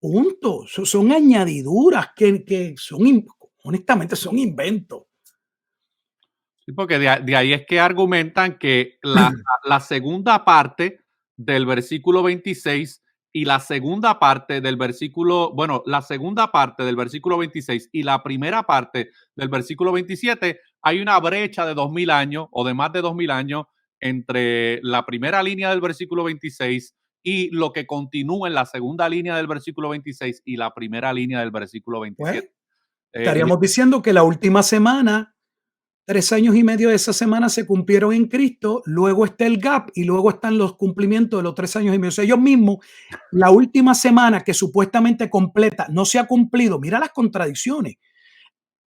Punto. Son añadiduras que son, honestamente, son inventos. sí, porque de ahí es que argumentan que la segunda parte del versículo 26 y la segunda parte del versículo, bueno, la segunda parte del versículo 26 y la primera parte del versículo 27, hay una brecha de 2000 años o de más de 2000 años entre la primera línea del versículo 26 y lo que continúa en la segunda línea del versículo 26 y la primera línea del versículo Pues 27. Y estaríamos diciendo que la última semana, 3 años y medio de esa semana se cumplieron en Cristo, luego está el gap y luego están los cumplimientos de los 3 años y medio. O sea, ellos mismos, la última semana que supuestamente completa no se ha cumplido. Mira las contradicciones.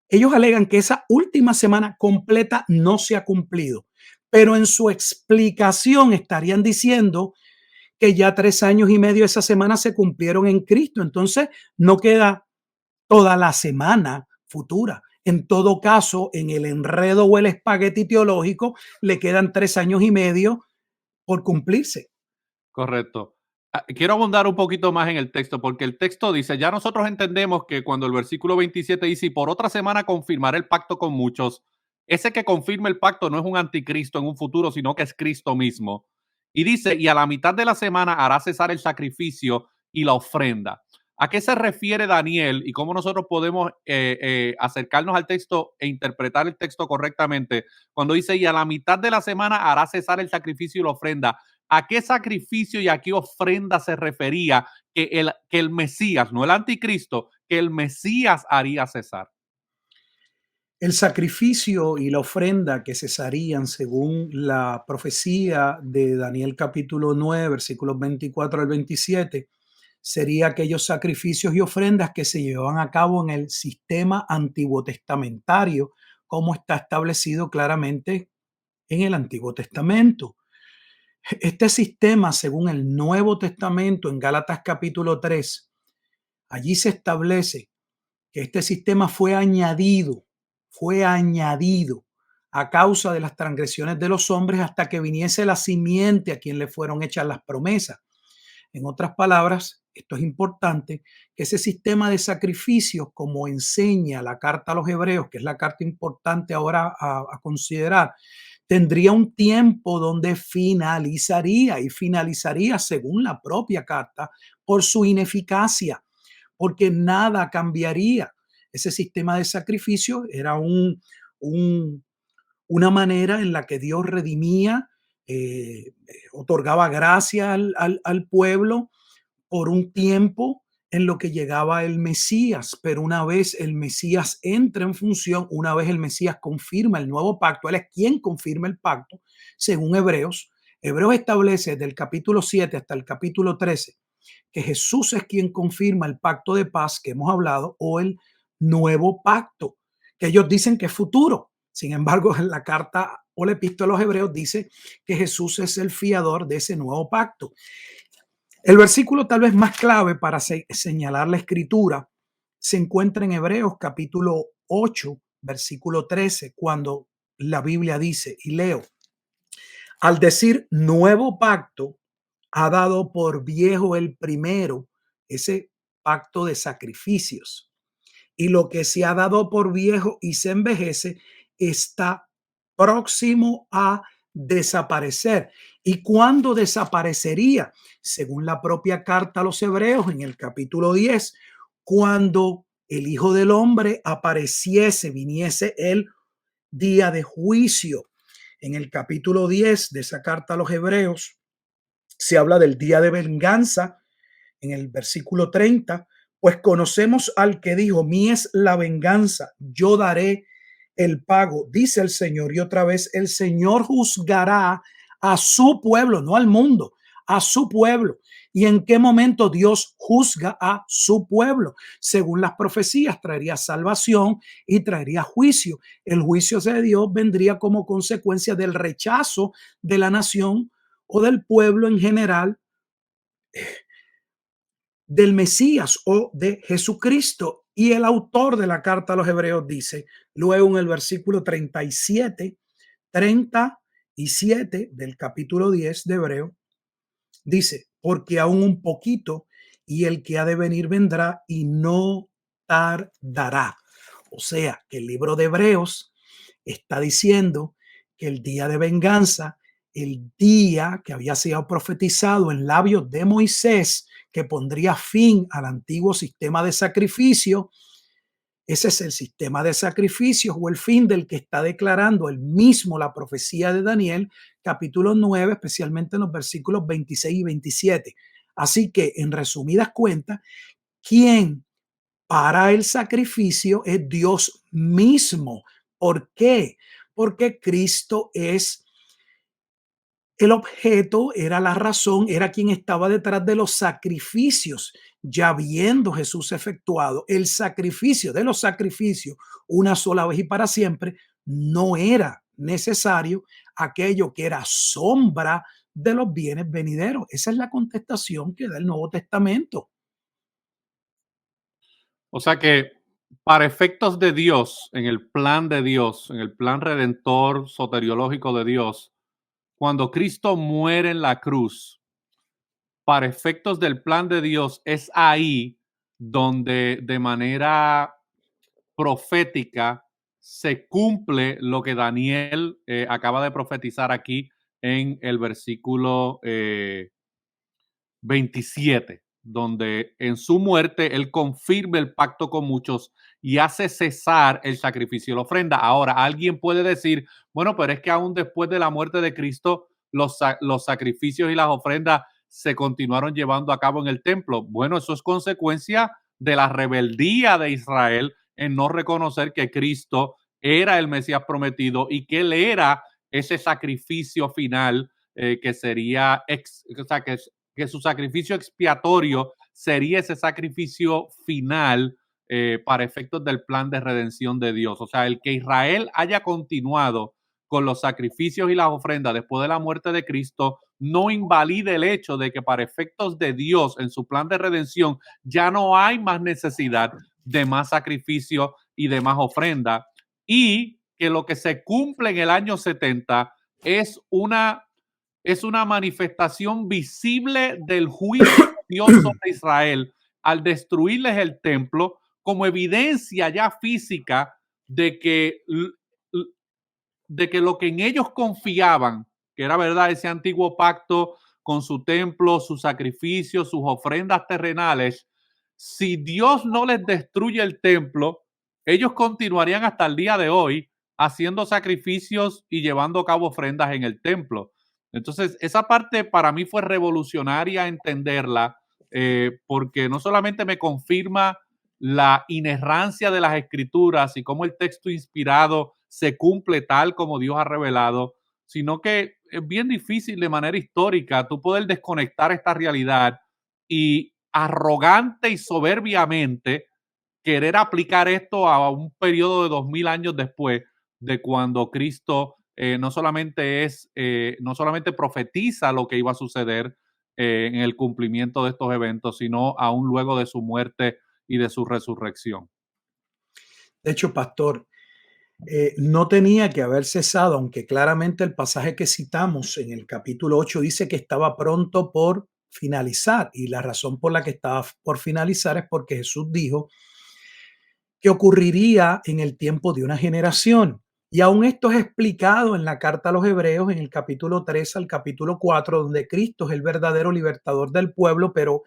Ellos alegan que esa última semana completa no se ha cumplido, pero en su explicación estarían diciendo que ya 3 años y medio de esa semana se cumplieron en Cristo. Entonces, no queda toda la semana futura. En todo caso, en el enredo o el espagueti teológico, le quedan 3 años y medio por cumplirse. correcto. Quiero abundar un poquito más en el texto, porque el texto dice, ya nosotros entendemos que cuando el versículo 27 dice, y por otra semana confirmaré el pacto con muchos, ese que confirma el pacto no es un anticristo en un futuro, sino que es Cristo mismo. Y dice, y a la mitad de la semana hará cesar el sacrificio y la ofrenda. ¿A qué se refiere Daniel y cómo nosotros podemos acercarnos al texto e interpretar el texto correctamente cuando dice, y a la mitad de la semana hará cesar el sacrificio y la ofrenda? ¿A qué sacrificio y a qué ofrenda se refería que el Mesías, no el anticristo, que el Mesías haría cesar? El sacrificio y la ofrenda que cesarían según la profecía de Daniel capítulo 9, versículos 24 al 27, sería aquellos sacrificios y ofrendas que se llevaban a cabo en el sistema antiguo testamentario, como está establecido claramente en el Antiguo Testamento. Este sistema, según el Nuevo Testamento, en Gálatas capítulo 3, allí se establece que este sistema fue añadido a causa de las transgresiones de los hombres hasta que viniese la simiente a quien le fueron hechas las promesas. En otras palabras, esto es importante, que ese sistema de sacrificios, como enseña la carta a los hebreos, que es la carta importante ahora a considerar, tendría un tiempo donde finalizaría y finalizaría, según la propia carta, por su ineficacia, porque nada cambiaría. Ese sistema de sacrificio era una manera en la que Dios redimía, otorgaba gracia al pueblo por un tiempo en lo que llegaba el Mesías, pero una vez el Mesías entra en función, una vez el Mesías confirma el nuevo pacto, él es quien confirma el pacto, según Hebreos. Hebreos establece desde el capítulo 7 hasta el capítulo 13 que Jesús es quien confirma el pacto de paz que hemos hablado o el nuevo pacto, que ellos dicen que es futuro. Sin embargo, en la carta o la epístola a los Hebreos dice que Jesús es el fiador de ese nuevo pacto. El versículo tal vez más clave para señalar la escritura se encuentra en Hebreos capítulo 8, versículo 13, cuando la Biblia dice, y leo, al decir nuevo pacto, ha dado por viejo el primero, ese pacto de sacrificios. Y lo que se ha dado por viejo y se envejece está próximo a desaparecer. ¿Y cuándo desaparecería? Según la propia carta a los Hebreos en el capítulo 10, cuando el Hijo del Hombre apareciese, viniese el día de juicio. En el capítulo 10 de esa carta a los Hebreos se habla del día de venganza. En el versículo 30, pues conocemos al que dijo, mí es la venganza, yo daré el pago, dice el Señor. Y otra vez, el Señor juzgará a su pueblo, no al mundo, a su pueblo. ¿Y en qué momento Dios juzga a su pueblo? Según las profecías, traería salvación y traería juicio. El juicio de Dios vendría como consecuencia del rechazo de la nación o del pueblo en general del Mesías o de Jesucristo. Y el autor de la carta a los Hebreos dice, luego en el versículo 37 del capítulo 10 de Hebreo, dice, porque aún un poquito y el que ha de venir vendrá y no tardará. O sea, que el libro de Hebreos está diciendo que el día de venganza, el día que había sido profetizado en labios de Moisés, que pondría fin al antiguo sistema de sacrificio, ese es el sistema de sacrificios o el fin del que está declarando el mismo la profecía de Daniel, capítulo 9, especialmente en los versículos 26 y 27. Así que, en resumidas cuentas, quien para el sacrificio es Dios mismo. ¿Por qué? Porque Cristo es el objeto, era la razón, era quien estaba detrás de los sacrificios. Ya viendo Jesús efectuado el sacrificio de los sacrificios una sola vez y para siempre, no era necesario aquello que era sombra de los bienes venideros. Esa es la contestación que da el Nuevo Testamento. O sea que para efectos de Dios, en el plan de Dios, en el plan redentor soteriológico de Dios, cuando Cristo muere en la cruz, para efectos del plan de Dios, es ahí donde de manera profética se cumple lo que Daniel acaba de profetizar aquí en el versículo 27, donde en su muerte él confirma el pacto con muchos y hace cesar el sacrificio y la ofrenda. Ahora, alguien puede decir, bueno, pero es que aún después de la muerte de Cristo, los sacrificios y las ofrendas se continuaron llevando a cabo en el templo. Bueno, eso es consecuencia de la rebeldía de Israel en no reconocer que Cristo era el Mesías prometido y que él era ese sacrificio final que sería, o sea, que su sacrificio expiatorio sería ese sacrificio final para efectos del plan de redención de Dios. O sea, el que Israel haya continuado con los sacrificios y las ofrendas después de la muerte de Cristo no invalide el hecho de que para efectos de Dios en su plan de redención ya no hay más necesidad de más sacrificio y de más ofrenda, y que lo que se cumple en el año 70 es una manifestación visible del juicio de Dios sobre Israel al destruirles el templo, como evidencia ya física de que, lo que en ellos confiaban, que era verdad ese antiguo pacto con su templo, sus sacrificios, sus ofrendas terrenales, si Dios no les destruye el templo, ellos continuarían hasta el día de hoy haciendo sacrificios y llevando a cabo ofrendas en el templo. Entonces, esa parte para mí fue revolucionaria entenderla, porque no solamente me confirma la inerrancia de las escrituras y cómo el texto inspirado se cumple tal como Dios ha revelado, sino que es bien difícil de manera histórica tú poder desconectar esta realidad y arrogante y soberbiamente querer aplicar esto a un periodo de 2000 años después de cuando Cristo no solamente profetiza lo que iba a suceder en el cumplimiento de estos eventos, sino aún luego de su muerte y de su resurrección. De hecho, pastor, no tenía que haber cesado, aunque claramente el pasaje que citamos en el capítulo 8 dice que estaba pronto por finalizar, y la razón por la que estaba por finalizar es porque Jesús dijo que ocurriría en el tiempo de una generación. Y aún esto es explicado en la carta a los Hebreos, en el capítulo 3 al capítulo 4, donde Cristo es el verdadero libertador del pueblo, pero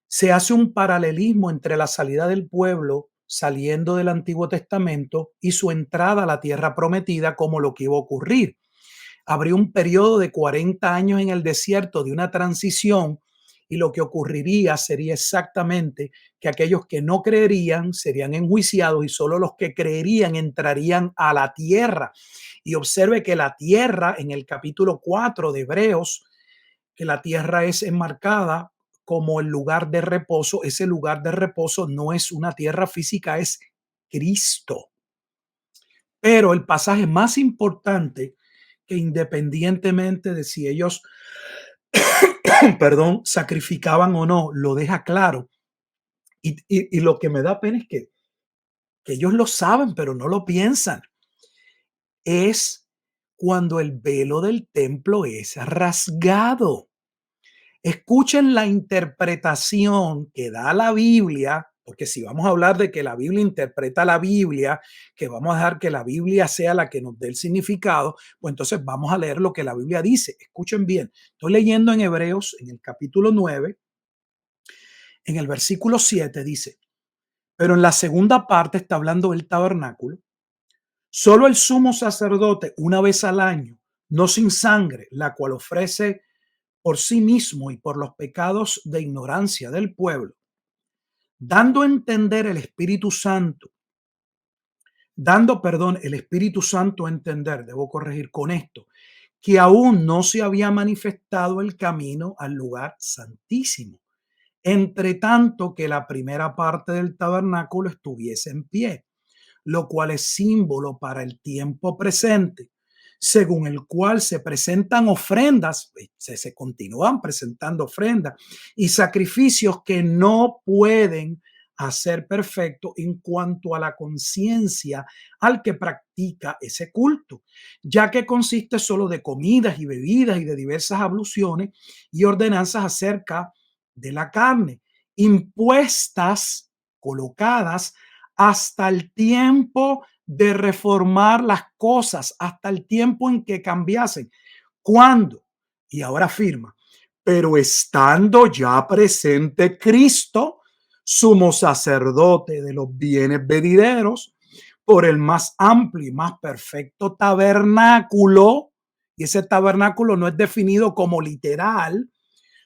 se hace un paralelismo entre la salida del pueblo saliendo del Antiguo Testamento y su entrada a la tierra prometida, como lo que iba a ocurrir. Habría un periodo de 40 años en el desierto de una transición, y lo que ocurriría sería exactamente que aquellos que no creerían serían enjuiciados y solo los que creerían entrarían a la tierra. Y observe que la tierra en el capítulo 4 de Hebreos, que la tierra es enmarcada como el lugar de reposo. Ese lugar de reposo no es una tierra física, es Cristo. Pero el pasaje más importante, que independientemente de si ellos, perdón, sacrificaban o no, lo deja claro. Y lo que me da pena es que ellos lo saben, pero no lo piensan. Es cuando el velo del templo es rasgado. Escuchen la interpretación que da la Biblia, porque si vamos a hablar de que la Biblia interpreta la Biblia, que vamos a dejar que la Biblia sea la que nos dé el significado, pues entonces vamos a leer lo que la Biblia dice. Escuchen bien, estoy leyendo en Hebreos, en el capítulo 9, en el versículo 7 dice, pero en la segunda parte está hablando del tabernáculo. Solo el sumo sacerdote una vez al año, no sin sangre, la cual ofrece por sí mismo y por los pecados de ignorancia del pueblo, dando a entender el Espíritu Santo, el Espíritu Santo a entender, debo corregir con esto, que aún no se había manifestado el camino al lugar santísimo, entre tanto que la primera parte del tabernáculo estuviese en pie, lo cual es símbolo para el tiempo presente, según el cual se presentan ofrendas, se continúan presentando ofrendas y sacrificios que no pueden hacer perfecto en cuanto a la conciencia al que practica ese culto, ya que consiste solo de comidas y bebidas y de diversas abluciones y ordenanzas acerca de la carne, impuestas, colocadas hasta el tiempo de reformar las cosas, hasta el tiempo en que cambiasen. ¿Cuándo? Y ahora afirma, pero estando ya presente Cristo, sumo sacerdote de los bienes venideros, por el más amplio y más perfecto tabernáculo, y ese tabernáculo no es definido como literal,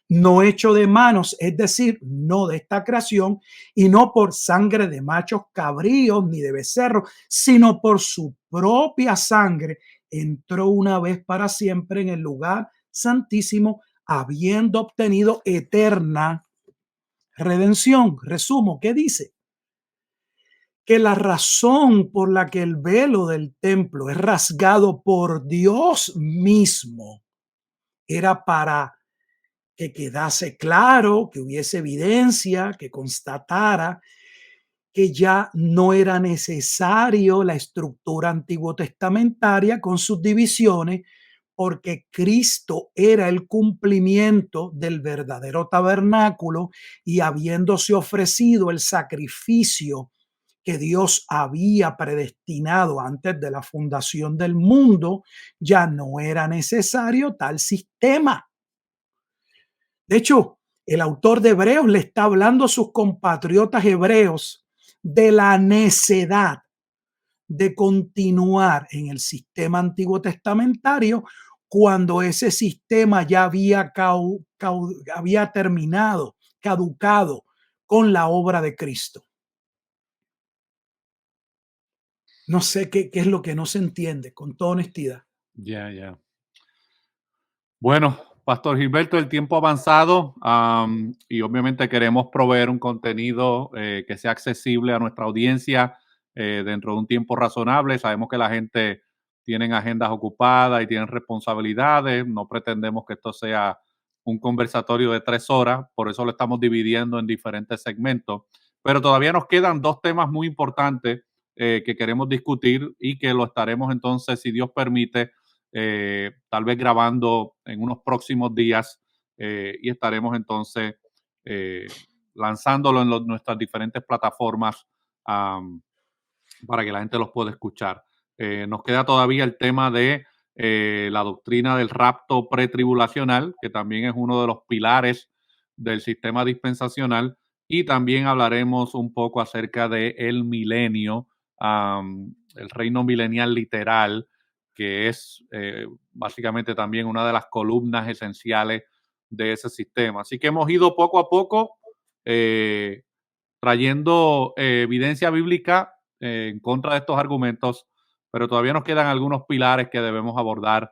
no hecho de manos, es decir, no de esta creación, y no por sangre de machos cabríos ni de becerros, sino por su propia sangre, entró una vez para siempre en el lugar santísimo, habiendo obtenido eterna redención. Resumo, ¿qué dice? que la razón por la que el velo del templo es rasgado por Dios mismo era para que quedase claro, que hubiese evidencia, que constatara que ya no era necesario la estructura antiguo testamentaria con sus divisiones, porque Cristo era el cumplimiento del verdadero tabernáculo y habiéndose ofrecido el sacrificio que Dios había predestinado antes de la fundación del mundo, ya no era necesario tal sistema. De hecho, el autor de Hebreos le está hablando a sus compatriotas hebreos de la necedad de continuar en el sistema antiguo testamentario cuando ese sistema ya había terminado, caducado con la obra de Cristo. No sé qué es lo que no se entiende, con toda honestidad. Ya, ya. Bueno, Pastor Gilberto, el tiempo ha avanzado, y obviamente queremos proveer un contenido que sea accesible a nuestra audiencia dentro de un tiempo razonable. Sabemos que la gente tiene agendas ocupadas y tienen responsabilidades. No pretendemos que esto sea un conversatorio de 3 horas, por eso lo estamos dividiendo en diferentes segmentos. Pero todavía nos quedan 2 temas muy importantes que queremos discutir y que lo estaremos entonces, si Dios permite, tal vez grabando en unos próximos días, y estaremos entonces eh, lanzándolo en nuestras diferentes plataformas, para que la gente los pueda escuchar. Nos queda todavía el tema de la doctrina del rapto pretribulacional, que también es uno de los pilares del sistema dispensacional, y también hablaremos un poco acerca de el milenio, el reino milenial literal, que es básicamente también una de las columnas esenciales de ese sistema. Así que hemos ido poco a poco trayendo evidencia bíblica en contra de estos argumentos, pero todavía nos quedan algunos pilares que debemos abordar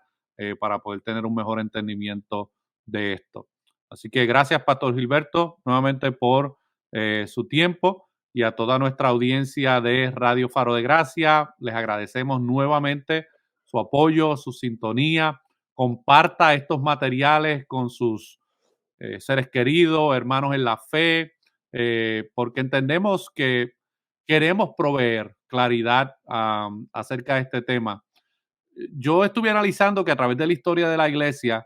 para poder tener un mejor entendimiento de esto. Así que gracias, Pastor Gilberto, nuevamente por su tiempo, y a toda nuestra audiencia de Radio Faro de Gracia. Les agradecemos nuevamente su apoyo, su sintonía. Comparta estos materiales con sus seres queridos, hermanos en la fe, porque entendemos que queremos proveer claridad acerca de este tema. Yo estuve analizando que a través de la historia de la iglesia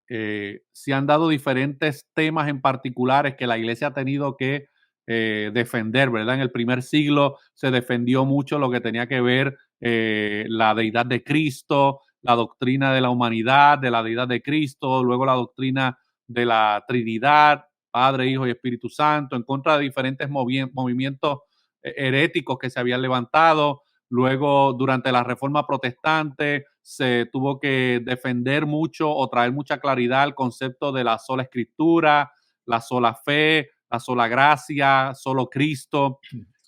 se han dado diferentes temas en particulares que la iglesia ha tenido que defender, ¿verdad? En el primer siglo se defendió mucho lo que tenía que ver la deidad de Cristo, la doctrina de la humanidad, de la deidad de Cristo, luego la doctrina de la Trinidad, Padre, Hijo y Espíritu Santo, en contra de diferentes movimientos heréticos que se habían levantado. Luego, durante la Reforma Protestante, se tuvo que defender mucho o traer mucha claridad al concepto de la sola escritura, la sola fe, la sola gracia, solo Cristo.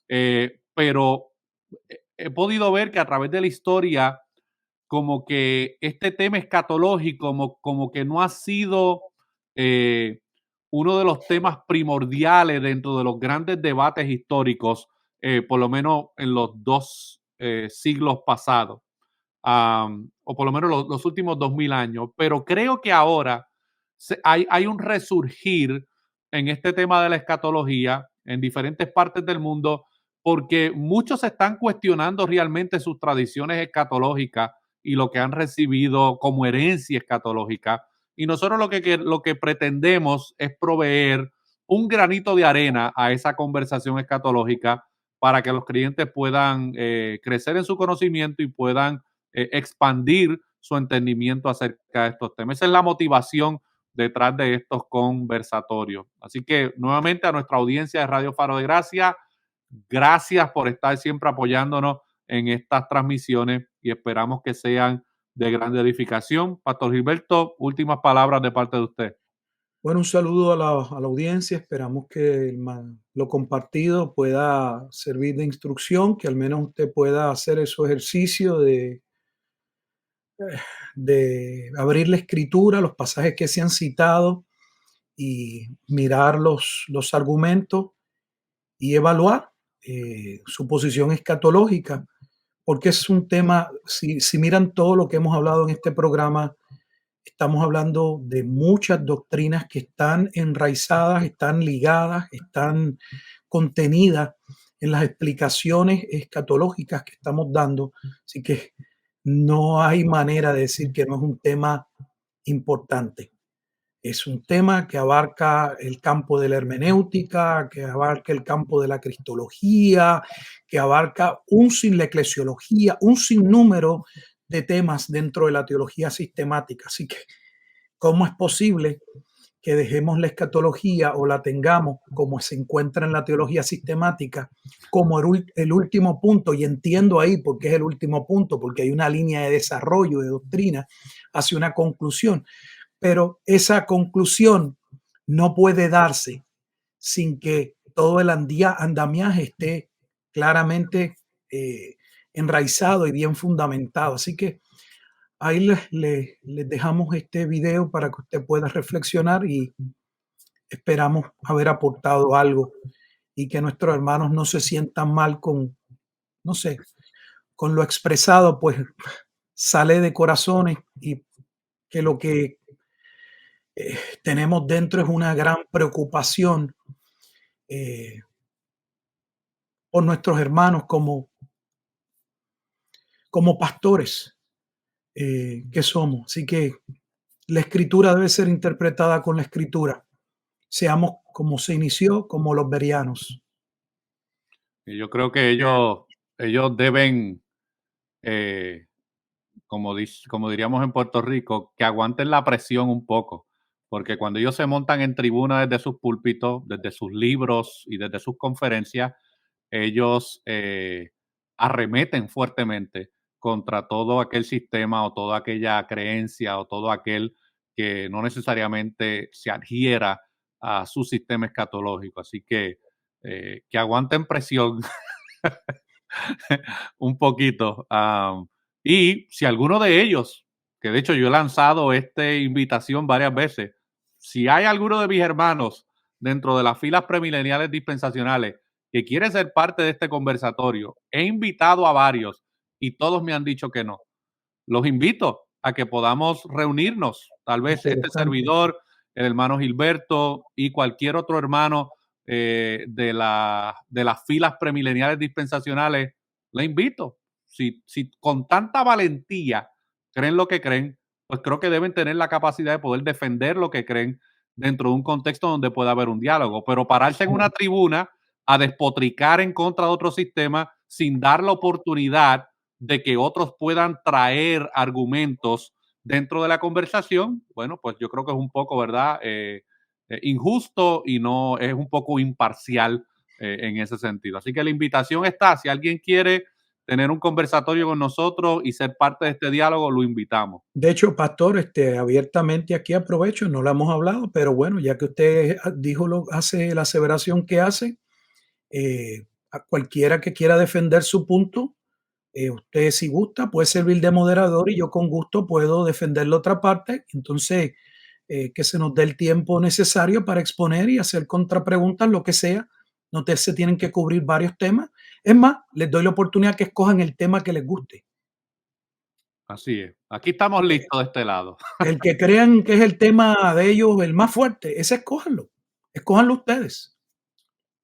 Pero he podido ver que a través de la historia, como que este tema escatológico como que no ha sido eh, uno de los temas primordiales dentro de los grandes debates históricos, por lo menos en los 2 siglos pasados, o por lo menos los últimos 2000 años. Pero creo que ahora hay un resurgir en este tema de la escatología en diferentes partes del mundo, porque muchos están cuestionando realmente sus tradiciones escatológicas y lo que han recibido como herencia escatológica. Y nosotros lo que pretendemos es proveer un granito de arena a esa conversación escatológica para que los creyentes puedan crecer en su conocimiento y puedan expandir su entendimiento acerca de estos temas. Esa es la motivación detrás de estos conversatorios. Así que nuevamente a nuestra audiencia de Radio Faro de Gracia, gracias por estar siempre apoyándonos en estas transmisiones y esperamos que sean de gran edificación. Pastor Gilberto, últimas palabras de parte de usted. Bueno, un saludo a la audiencia. Esperamos que lo compartido pueda servir de instrucción, que al menos usted pueda hacer ese ejercicio de abrir la escritura, los pasajes que se han citado y mirar los argumentos y evaluar. su posición escatológica, porque es un tema, si miran todo lo que hemos hablado en este programa, estamos hablando de muchas doctrinas que están enraizadas, están ligadas, están contenidas en las explicaciones escatológicas que estamos dando. Así que no hay manera de decir que no es un tema importante. Es un tema que abarca el campo de la hermenéutica, que abarca el campo de la cristología, que abarca la eclesiología, un sinnúmero de temas dentro de la teología sistemática. Así que, ¿cómo es posible que dejemos la escatología o la tengamos como se encuentra en la teología sistemática como el último punto? Y entiendo ahí por qué es el último punto, porque hay una línea de desarrollo de doctrina hacia una conclusión. Pero esa conclusión no puede darse sin que todo el andamiaje esté claramente enraizado y bien fundamentado. Así que ahí les dejamos este video para que usted pueda reflexionar y esperamos haber aportado algo y que nuestros hermanos no se sientan mal con, no sé, con lo expresado, pues sale de corazones y que lo que tenemos dentro es una gran preocupación eh, por nuestros hermanos como pastores que somos. Así que la escritura debe ser interpretada con la escritura. Seamos como se inició, como los berianos. Y yo creo que ellos deben, eh, como diríamos en Puerto Rico, que aguanten la presión un poco, porque cuando ellos se montan en tribuna desde sus púlpitos, desde sus libros y desde sus conferencias, ellos arremeten fuertemente contra todo aquel sistema o toda aquella creencia o todo aquel que no necesariamente se adhiera a su sistema escatológico. Así que aguanten presión un poquito. Y si alguno de ellos, que de hecho yo he lanzado esta invitación varias veces, si hay alguno de mis hermanos dentro de las filas premileniales dispensacionales que quiere ser parte de este conversatorio, he invitado a varios y todos me han dicho que no. Los invito a que podamos reunirnos, tal vez este servidor, el hermano Gilberto y cualquier otro hermano de las filas premileniales dispensacionales, le invito. Si con tanta valentía creen lo que creen, pues creo que deben tener la capacidad de poder defender lo que creen dentro de un contexto donde pueda haber un diálogo. Pero pararse en una tribuna a despotricar en contra de otro sistema sin dar la oportunidad de que otros puedan traer argumentos dentro de la conversación, bueno, pues yo creo que es un poco, ¿verdad? Injusto y no es un poco imparcial en ese sentido. Así que la invitación está, si alguien quiere tener un conversatorio con nosotros y ser parte de este diálogo, lo invitamos. De hecho, pastor, abiertamente aquí aprovecho, no lo hemos hablado, pero bueno, ya que usted hace la aseveración que hace, a cualquiera que quiera defender su punto, usted si gusta puede servir de moderador y yo con gusto puedo defender la otra parte. Entonces, que se nos dé el tiempo necesario para exponer y hacer contrapreguntas, lo que sea. No se tienen que cubrir varios temas. Es más, les doy la oportunidad que escojan el tema que les guste. Así es. Aquí estamos listos de este lado. El que crean que es el tema de ellos el más fuerte, ese escójanlo. Escójanlo ustedes.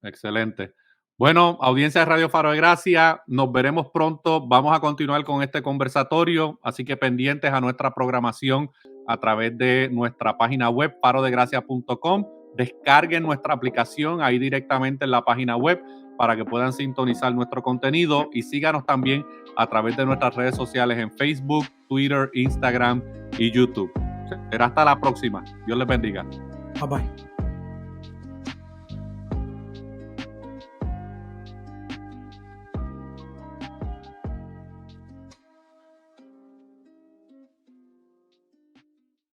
Excelente. Bueno, audiencia de Radio Faro de Gracia, nos veremos pronto. Vamos a continuar con este conversatorio, así que pendientes a nuestra programación a través de nuestra página web, farodegracia.com. Descarguen nuestra aplicación ahí directamente en la página web para que puedan sintonizar nuestro contenido y síganos también a través de nuestras redes sociales en Facebook, Twitter, Instagram y YouTube. Será hasta la próxima. Dios les bendiga. Bye bye.